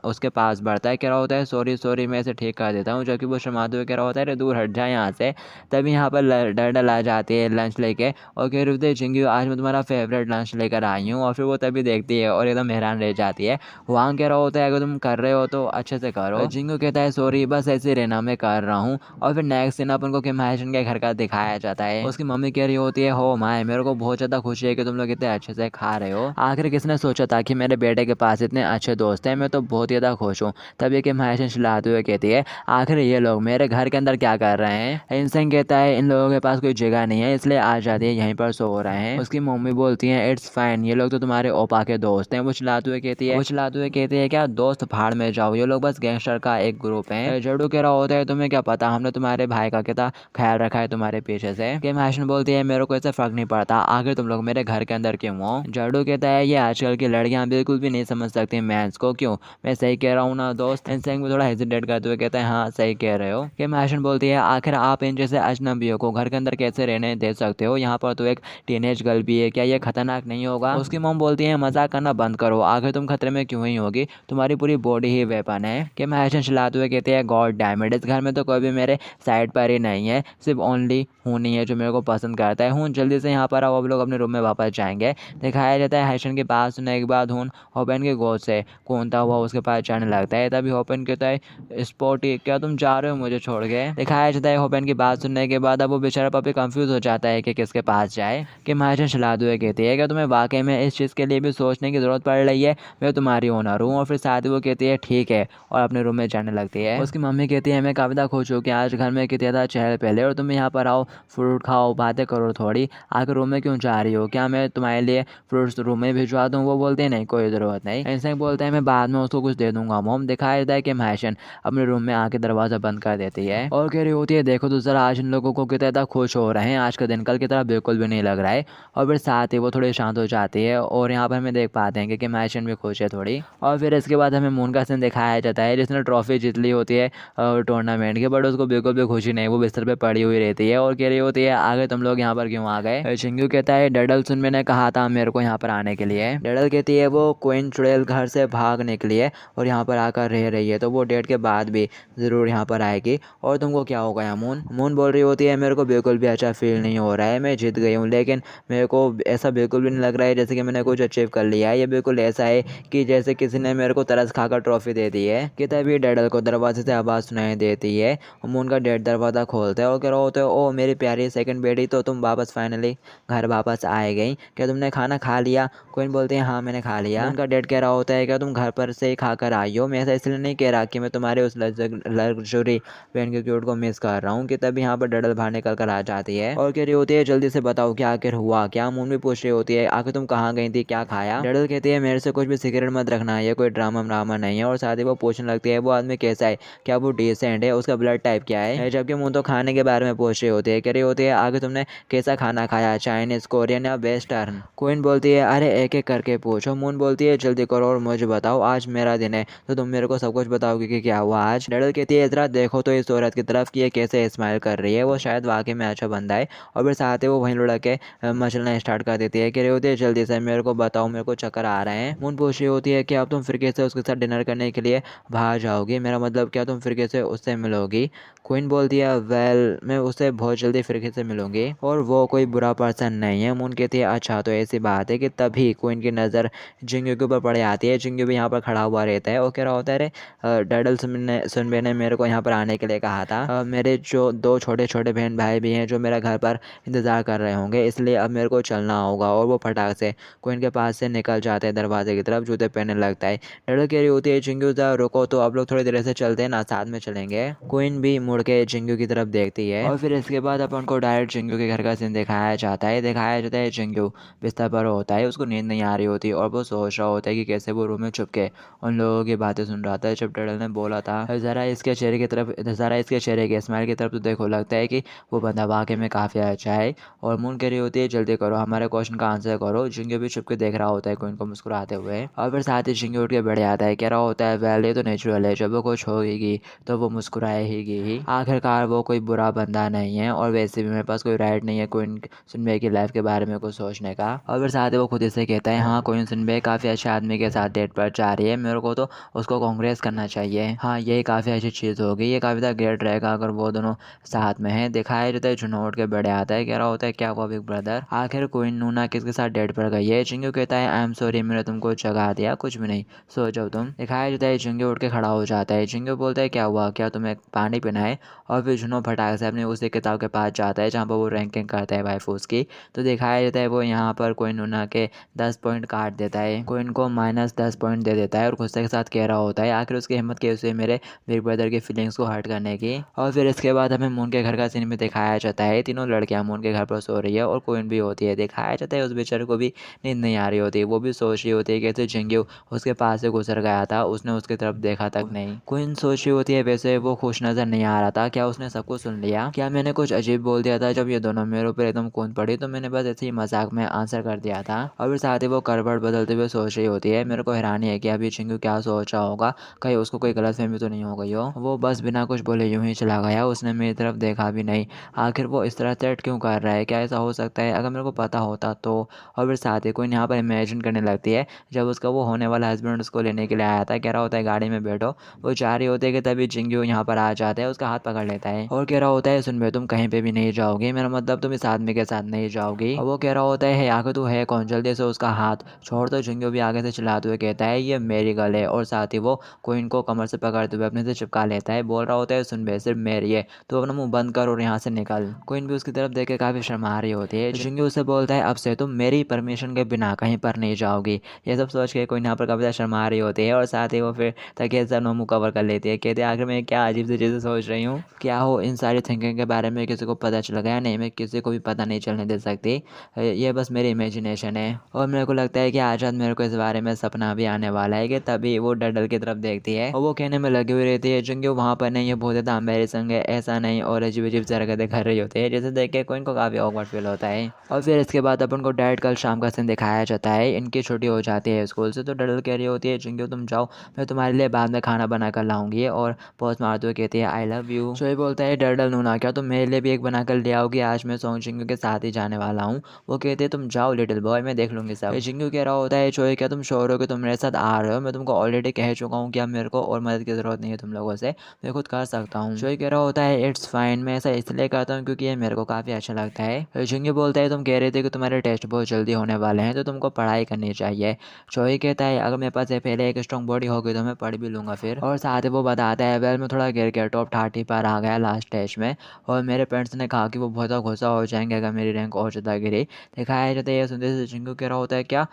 उसके पास बढ़ता है, कह रहा होता है सॉरी सॉरी मैं इसे ठीक कर देता हूँ। जबकि वो शर्माते हुए कह रहा होता है अरे दूर हट जाए यहाँ से। तभी यहाँ पर डैडल आ जाती है लंच लेके और कह रही होती है जिंगू आज मैं तुम्हारा फेवरेट लंच लेकर आई हूँ। और फिर वो तभी देखती है और एकदम हैरान रह जाती है। वहाँ कह रहा होता है अगर तुम कर रहे हो तो अच्छे से करो। जिंगू कहता है सॉरी बस ऐसे रहना मैं कर रहा हूँ। और फिर नेक्स्ट दिन अपन को किम हायशन के घर का दिखाया जाता है। उसकी मम्मी कह रही होती है हो माय मेरे को बहुत ज़्यादा खुशी है कि तुम लोग इतने अच्छे से खा रहे हो, आखिर किसने सोचा था कि मेरे बेटे के पास इतने अच्छे दोस्त हैं, मैं तो बहुत ज़्यादा खुश हूँ। तभी किम हायशन चिल्लाते हुए कहती है आखिर ये लोग मेरे घर के अंदर क्या कर रहे हैं। इंसेंग कहता है इन लोगों के पास कोई जगह नहीं है इसलिए आ जाती है यहीं पर सो रहे हैं। उसकी मम्मी बोलती है इट्स फाइन, ये लोग तो तुम्हारे ओपा के दोस्त हैं। वो चिल्लाते हुए कहती है क्या दोस्त भाड़ में जाओ, ये लोग बस गैंगस्टर का एक ग्रुप है। जडू कह रहा होता है तुम्हें क्या पता, हमने तुम्हारे भाई का कितना ख्याल रखा है तुम्हारे पीछे से। किम हायशन बोलती है मेरे को ऐसा फर्क नहीं पड़ता, आखिर तुम लोग मेरे घर के अंदर क्यों हो। जडू कहता है ये आजकल की लड़कियां बिल्कुल भी नहीं समझ सकती मैंस को, क्यों मैं सही कह रहा हूँ ना दोस्त। इंसेंग भी थोड़ा हेजिटेट करते हुए कहता है हाँ सही कह रहे हो। किम हायशन बोलती है आखिर आप इन जैसे अजनबियों को घर के अंदर कैसे रहने दे सकते हो, यहाँ पर तो एक टीनेज गर्ल भी है, क्या ये खतरनाक नहीं होगा। उसकी मॉम बोलती है मजाक करना बंद करो, आखिर तुम खतरे में क्यों ही होगी, तुम्हारी पूरी बॉडी ही वेपन है। किम हायशन चिल्लाते हुए कहते हैं गॉड डैम इट, इस घर में तो कोई भी मेरे साइड पर ही नहीं है, सिर्फ ओनली हूँ नहीं है जो मेरे को पसंद करता है। हूँ जल्दी से यहाँ पर आओ, अब लोग अपने रूम में वापस जाएंगे। दिखाया जाता है हायशन की बात सुनने के बाद हूँ होबेन के की गोद से कूदता हुआ उसके पास जाने लगता है। तभी होपेन कहता है स्पॉटी क्या तुम जा रहे हो मुझे छोड़ के। दिखाया जाता है होपेन की बात सुनने के बाद अब वो बेचारा पपी कंफ्यूज हो जाता है कि किसके पास जाए। कि मार्जिन चलाते हुए कहती है कि तुम्हें वाकई में इस चीज़ के लिए भी सोचने की ज़रूरत पड़ रही है, मैं तुम्हारी ओनर हूँ। और फिर साथ ही वो कहती है ठीक है और अपने रूम में जाने लगती है। उसकी मम्मी कहती है मैं काफ़ी खुश हूँ कि आज घर में कितने ज़्यादा चहल पहले और तुम यहाँ पर आओ, फ्रूट खाओ, बातें करो थोड़ी, आकर रूम में क्यों जा रही हो, क्या मैं तुम्हारे लिए फ्रूट्स रूम में भिजवा दूँ। वो बोलते हैं नहीं कोई ज़रूरत नहीं। ऐसे बोलता है मैं बाद में उसको कुछ दे दूंगा मोम। दिखाया जाता है कि महशन अपने रूम में आके दरवाज़ा बंद कर देती है और कह रही होती है देखो तो ज़रा आज इन लोगों को कितना ज़्यादा खुश हो रहे हैं, आज का दिन कल की तरह बिल्कुल भी नहीं लग रहा है। और फिर साथ ही वो थोड़ी शांत हो जाती है और यहाँ पर हमें देख पाते हैं कि महशन भी खुश है थोड़ी। और फिर इसके बाद हमें मून का सीन दिखाया जाता है जिसने ट्रॉफी जीत ली होती है टूर्नामेंट की, बट उसको बिल्कुल भी खुशी नहीं, वो बिस्तर पे पड़ी हुई रहती है और कह रही होती है आगे तुम लोग यहाँ पर क्यों आ गए। चिंगू कहता है डडल सुन मैंने कहा था मेरे को यहाँ पर आने के लिए। डडल कहती है वो क्वीन चुड़ैल घर से भाग निकली है और यहाँ पर आकर रह रही है, तो वो डेट के बाद भी ज़रूर यहाँ पर आएगी। और तुमको क्या हो गया मून। मून बोल रही होती है मेरे को बिल्कुल भी अच्छा फील नहीं हो रहा है, मैं जीत गई हूँ लेकिन मेरे को ऐसा बिल्कुल भी नहीं लग रहा है जैसे कि मैंने कुछ अचीव कर लिया है। ये बिल्कुल ऐसा है कि जैसे किसी ने मेरे को तरस खाकर ट्रॉफी दे दी है। कि तभी डैडल को दरवाजे से आवाज़ सुनाई देती है। मून का डैड दरवाज़ा खोलते हैं और कह रहा होता है ओ मेरी प्यारी सेकंड बेटी, तो तुम वापस फाइनली घर वापस आए गई, क्या तुमने खाना खा लिया। क्वीन बोलते हैं हाँ मैंने खा लिया। उनका डैड कह रहा होता है क्या तुम घर पर से ही खा कर आई हो, मैं ऐसा इसलिए नहीं कह रहा कि मैं तुम्हारे उस लग्जरी पेंटिक्यूट को मिस कर रहा हूँ। कि तभी यहाँ पर डैडल बाहर निकल कर आ जाती है और कह रही होती है जल्दी से बताओ क्या आखिर हुआ क्या। मून भी पूछ रही होती है आखिर तुम कहाँ गई थी, क्या खाया। डैडल कहती है मेरे से कुछ भी सीक्रेट मत रखना, ये कोई ड्रामा नहीं है। और साथ ही वो पूछने लगती है वो आदमी कैसा है, क्या वो डिसेंट है, उसका ब्लड टाइप क्या है। जबकि मून तो खाने के बारे में पूछ रही होती है, कह रही होती है आगे तुमने कैसा खाना खाया, चाइनीज, कोरियन या वेस्टर्न। क्वीन बोलती है अरे एक एक करके पूछो। मून बोलती है जल्दी करो और मुझे बताओ, आज मेरा दिन है तो तुम मेरे को सब कुछ बताओगे कि क्या हुआ आज। डैडल कहती है जरा देखो तो इस औरत की तरफ कि ये कैसे स्माइल कर रही है, वो शायद वाकई में अच्छा बंदा है। और फिर साथ ही वो वहीं लुढ़क के मचलना स्टार्ट कर देती है। कह रही होती है जल्दी से मेरे को बताओ, मेरे को चक्कर आ रहे हैं। मून पूछ रही होती है कि अब तुम फिर कैसे उसके साथ डिनर करने के लिए बाहर जाओगी, मेरा मतलब क्या तुम फिर कैसे उससे मिलोगी। क्वीन बोलती है वेल मैं उससे बहुत जल्दी फिर से मिलूंगी और वो कोई बुरा पर्सन नहीं है। मून कहती है अच्छा तो ऐसी बात है। कि तभी क्वीन की नज़र जिंगू के ऊपर पड़ जाती है। जिंगू भी यहाँ पर खड़ा हुआ रहता है और कह रहा होता है अरे डैडल सुनबे ने मेरे को यहाँ पर आने के लिए कहा था, मेरे जो दो छोटे छोटे बहन भाई भी हैं जो मेरा घर पर इंतज़ार कर रहे होंगे, इसलिए अब मेरे को चलना होगा। और वो फटाक से क्वीन के पास से निकल जाते हैं दरवाजे की तरफ, जूते पहनने लगता है। डैडल कह रही होती है जिंगू जरा रुको तो आप लोग थोड़ी देर से चलते हैं ना, साथ में चलेंगे। क्वीन भी मुड़ के जिंगू की तरफ देखती है और फिर इसके बाद अपन को डायरेक्ट जिंगू के घर का सीन दिखाया जाता है। जिंगू बिस्तर पर होता है, उसको नींद नहीं आ रही होती और वो सोच रहा होता है कि कैसे वो रूम में छुप के उन लोगों की बातें सुन रहा था। जब डैडल ने बोला था ज़रा इसके चेहरे की तरफ, ज़रा इसके चेहरे के स्माइल की तरफ तो देखो, लगता है कि वो बंदा वाकई में काफ़ी अच्छा है। और मून कह रही होती है जल्दी करो हमारे क्वेश्चन का आंसर करो। जिंगू भी छुप के देख रहा होता है क्वीन को मुस्कुराते हुए। और फिर साथ ही जिंगू उठ के बैठ जाता है, कह रहा होता है वेल ये तो नेचुरल है, जब वो कुछ होगी तो वो मुस्कुराएगी ही, आखिरकार वो कोई बुरा बंदा नहीं है और वैसे भी मेरे पास कोई राइट नहीं है क्वीन सुनबे की लाइफ के बारे में कुछ सोचने का। और फिर साथ ही वो खुद से कहता है हाँ क्वीन सुनबे काफ़ी अच्छे आदमी के साथ डेट पर जा रही है, मेरे को तो उसको कांग्रेस करना चाहिए। हाँ यही काफ़ी अच्छी चीज़ होगी, ये काफ़ी ज़्यादा ग्रेट रहेगा अगर वो दोनों साथ में हैं। दिखाया जाता है जुनून उठ के बैठ आता है, कह रहा होता है क्या हुआ बिग ब्रदर, आखिर क्वीन नूना किसके साथ डेट पर गई है। चिंगू कहता है आई एम सॉरी मैंने तुमको जगा दिया, कुछ भी नहीं सो जाओ तुम। दिखाया जाता है चिंगू उठ के खड़ा हो जाता है। चिंगू बोलता है क्या हुआ, क्या तुम्हें पानी पीना है। और फिर जुनून फटाक से अपने उसी किताब के पास जाता है जहाँ पर वो रैंकिंग करता है वाइफूस की। तो दिखाया जाता है वो यहाँ पर क्वीन नूना के 10 पॉइंट काट देता है, क्वीन को -10 पॉइंट दे देता है और गुस्से के साथ कह रहा होता है आखिर उसकी हिम्मत कैसे हुई मेरे बिग ब्रदर की फीलिंग्स को हर्ट करने की। और फिर इसके बाद हमें मून के घर का सीन भी दिखाया जाता है, तीनों लड़कियां मून के घर पर सो रही है और क्वीन भी होती है। दिखाया जाता है उस बेचारे को भी नींद नहीं आ रही होती, वो भी सोच रही होती है कैसे जिंगू उसके पास से गुजर गया था, उसने उसकी तरफ देखा तक नहीं। क्वीन सोच रही होती है वैसे वो खुश नजर नहीं आ रहा था, क्या उसने सब कुछ सुन लिया, क्या मैंने कुछ अजीब बोल दिया था जब ये दोनों मेरे ऊपर एकदम कूद पड़ी तो मैंने बस ऐसे ही मजाक में आंसर कर दिया था। और फिर साथ ही वो करवट बदलते हुए सोच रही होती है, मेरे को हैरानी है कि अभी चिंगू क्या सोच रहा होगा, कहीं उसको कोई गलतफहमी तो नहीं हो गई हो। वो बस बिना कुछ बोले यूं ही चला गया, उसने मेरी तरफ देखा भी नहीं, आखिर वो इस तरह थ्रेट क्यों कर रहा है, क्या ऐसा हो सकता है, अगर मेरे को पता होता तो। और फिर साथ ही कोई यहाँ पर इमेजिन करने लगती है जब उसका वो होने वाला हस्बैंड उसको लेने के लिए आया था, कह रहा होता है गाड़ी में बैठो, वो जा रही होती है कि तभी चिंगू यहाँ पर आ जाता है, उसका हाथ पकड़ लेता है और कह रहा होता है सुन बे तुम कहीं पे भी नहीं जाओगी, मेरा मतलब तुम इस आदमी के साथ नहीं जाओगी। और वो कह रहा होता है आखिर तू है कौन, जल्दी से उसका हाथ छोड़। तो चिंगू भी आगे से चिल्लाते हुए कहता है ये मेरी गर्ल है, और साथ ही वो क्वीन को कमर से पकड़ते हुए अपने से चिपका लेता है। बोल रहा होता है सुन बे, सिर्फ मेरी है, तो अपना मुंह बंद कर और यहाँ से निकल। क्वीन भी उसकी तरफ देख के काफ़ी शर्मा रही होती है। जिंगी उससे बोलता है अब से तुम मेरी परमिशन के बिना कहीं पर नहीं जाओगी। ये सब सोच के क्वीन यहाँ पर काफ़ी ज़्यादा शर्मा रही होती है और साथ ही वो फिर तकिए से अपना मुँह कवर कर लेती है। कहते हैं आखिर मैं क्या अजीब सी चीज़ें सोच रही हूँ, क्या हो इन सारी थिंकिंग के बारे में किसी को पता चल गया? नहीं, मैं किसी को भी पता नहीं चलने दे सकती, ये बस मेरी इमेजिनेशन है। और मेरे को लगता है कि आज रात मेरे को इस बारे में सपना भी आने वाला है। कि तभी वो डडल की तरफ देखती है और वो कहने में लगी हुई रहती है जिंगी वहाँ पर नहीं, ये बहुत ज़्यादा मेरे संग है, ऐसा नहीं, और अजीब अजीब से हरकतें कर रही होती है, जैसे देख के कोई इनको काफ़ी ऑकवर्ड फील होता है। और फिर इसके बाद अपन को डैड कल शाम का सीन दिखाया जाता है। इनकी छुट्टी हो जाती है स्कूल से, तो डडल कह रही होती है जिंगी तुम जाओ, मैं तुम्हारे लिए बाद में खाना बना कर लाऊंगी, और पॉज मारते हुए कहती है आई लव यू। शोई बोलता है डडल नूना क्या तुम मेरे लिए भी एक बना कर ले आओगी? आज मैं सोंग जिंगू के साथ ही जाने वाला हूँ। वो कहते हैं तुम जाओ लिटिल बॉय, मैं देख लूँगी सब। जिंगू कह रहा होता है चोई क्या तुम श्योर हो कि तुम मेरे साथ आ रहे हो? मैं तुमको ऑलरेडी कह चुका हूँ कि अब मेरे को और मदद की ज़रूरत नहीं है तुम लोगों से, मैं खुद कर सकता हूँ। चोई कह रहा होता है इट्स फाइन, मैं ऐसा इसलिए करता हूँ क्योंकि ये मेरे को काफ़ी अच्छा लगता है। जिंगू बोलता है तुम कह रहे थे कि तुम्हारे टेस्ट बहुत जल्दी होने वाले हैं, तो तुमको पढ़ाई करनी चाहिए। चोई कहता है अगर मेरे पास ये पहले एक स्ट्रॉन्ग बॉडी होगी तो मैं पढ़ भी लूँगा फिर। और साथ ही वो बताता है वेल मैं थोड़ा गिर गया, टॉप 30 पर आ गया लास्ट टेस्ट में, और मेरे पेरेंट्स ने कहा कि वो बहुत गुस्सा हो जाएंगे अगर मेरी रैंक और ज़्यादा गिरी। दिखाया जाता है ये सुनते से जिंगू कह रहा होता है क्या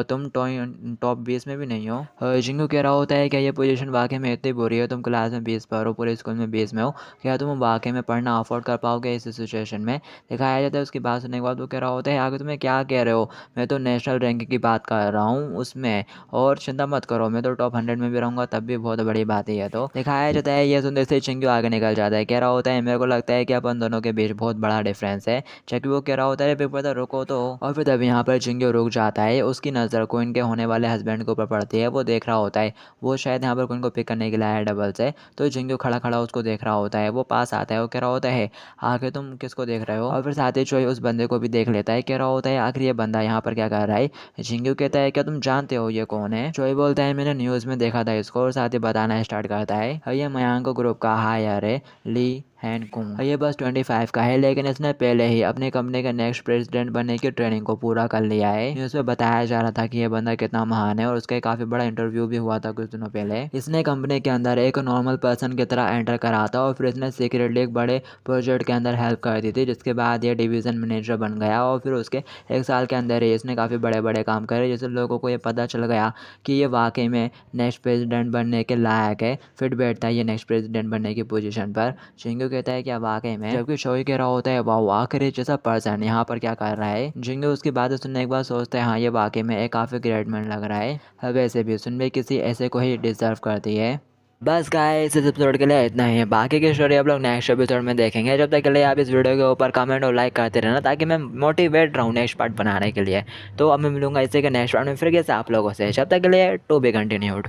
तुम टॉप 20 में भी नहीं हो? जिंगू कह रहा होता है क्या ये पोजीशन वाकई में इतनी बुरी है? तुम क्लास में 20 पर हो, पूरे स्कूल में 20 में हो, क्या तुम वाकई में पढ़ना अफोर्ड कर पाओगे इस सिचुएशन में? दिखाया जाता है उसकी बात सुनने के बाद वो कह रहा होता है आगे तुम्हें क्या कह रहे हो, मैं तो नेशनल रैंक की बात कर रहा हूँ उसमें, और चिंता मत करो मैं तो टॉप 100 में भी रहूँगा, तब भी बहुत बड़ी बात ही है। तो दिखाया जाता है ये सुनते से चिंगू आगे निकल जाता है। कह रहा होता है मेरे को लगता है कि अपन दोनों के बीच बहुत बड़ा डिफरेंस है। जबकि वो कह रहा होता है बिग ब्रदर रुको तो, और फिर तभी यहाँ पर चिंगू रुक जाता है। उसकी नज़र क्वीन के होने वाले हस्बैंड के ऊपर पड़ती है। वो देख रहा होता है वो शायद यहाँ पर क्वीन को पिक करने के लिए आया है डबल से, तो चिंगू खड़ा खड़ा उसको देख रहा होता है। वो पास आता है, वो कह रहा होता है आखिर तुम किसको देख रहे हो? और फिर साथ ही चोई उस बंदे को भी देख लेता है। कह रहा होता है आखिर ये बंदा यहाँ पर क्या कर रहा है? चिंगू कहता है क्या तुम जानते हो ये कौन है? चोई बोलता है मैंने न्यूज़ में देखा था इसको, और साथ ही बताना स्टार्ट करता है ये मयांक ग्रुप का हायर है ली हैंडकुंग। ये बस 25 का है, लेकिन इसने पहले ही अपनी कंपनी के नेक्स्ट प्रेसिडेंट बनने की ट्रेनिंग को पूरा कर लिया है। न्यूज़ में बताया जा रहा था कि ये बंदा कितना महान है, और उसका काफ़ी बड़ा इंटरव्यू भी हुआ था कुछ दिनों पहले। इसने कंपनी के अंदर एक नॉर्मल पर्सन की तरह एंटर करा था, और फिर इसने सीक्रेटली एक बड़े प्रोजेक्ट के अंदर हेल्प कर दी थी, जिसके बाद ये डिवीज़न मैनेजर बन गया। और फिर उसके 1 साल के अंदर ही इसने काफ़ी बड़े बड़े काम करे, जिससे लोगों को ये पता चल गया कि ये वाकई में नेक्स्ट प्रेसिडेंट बनने के लायक है, फिट बैठता है ये नेक्स्ट प्रेसिडेंट बनने की पोजीशन पर। चिंगू कहता है कि वाकई में, जबकि शोई कह रहा होता है वाह आखिर ये जैसा पर्सन यहाँ पर क्या कर रहा है? जिंगू उसकी बातें सुनने के बाद सोचता है हाँ ये वाकई में एक काफ़ी ग्रेट मैन लग रहा है, वैसे भी सुन भी किसी ऐसे को ही डिजर्व करती है। बस गाइस इस एपिसोड के लिए इतना ही है, बाकी की स्टोरी आप लोग नेक्स्ट एपिसोड में देखेंगे। जब तक के लिए आप इस वीडियो के ऊपर कमेंट और लाइक करते रहना, ताकि मैं मोटिवेट रहूँ नेक्स्ट पार्ट बनाने के लिए। तो अब मैं मिलूंगा इसी के नेक्स्ट पार्ट में फिर कैसे आप लोगों से, जब तक के लिए टू बी कंटिन्यूड।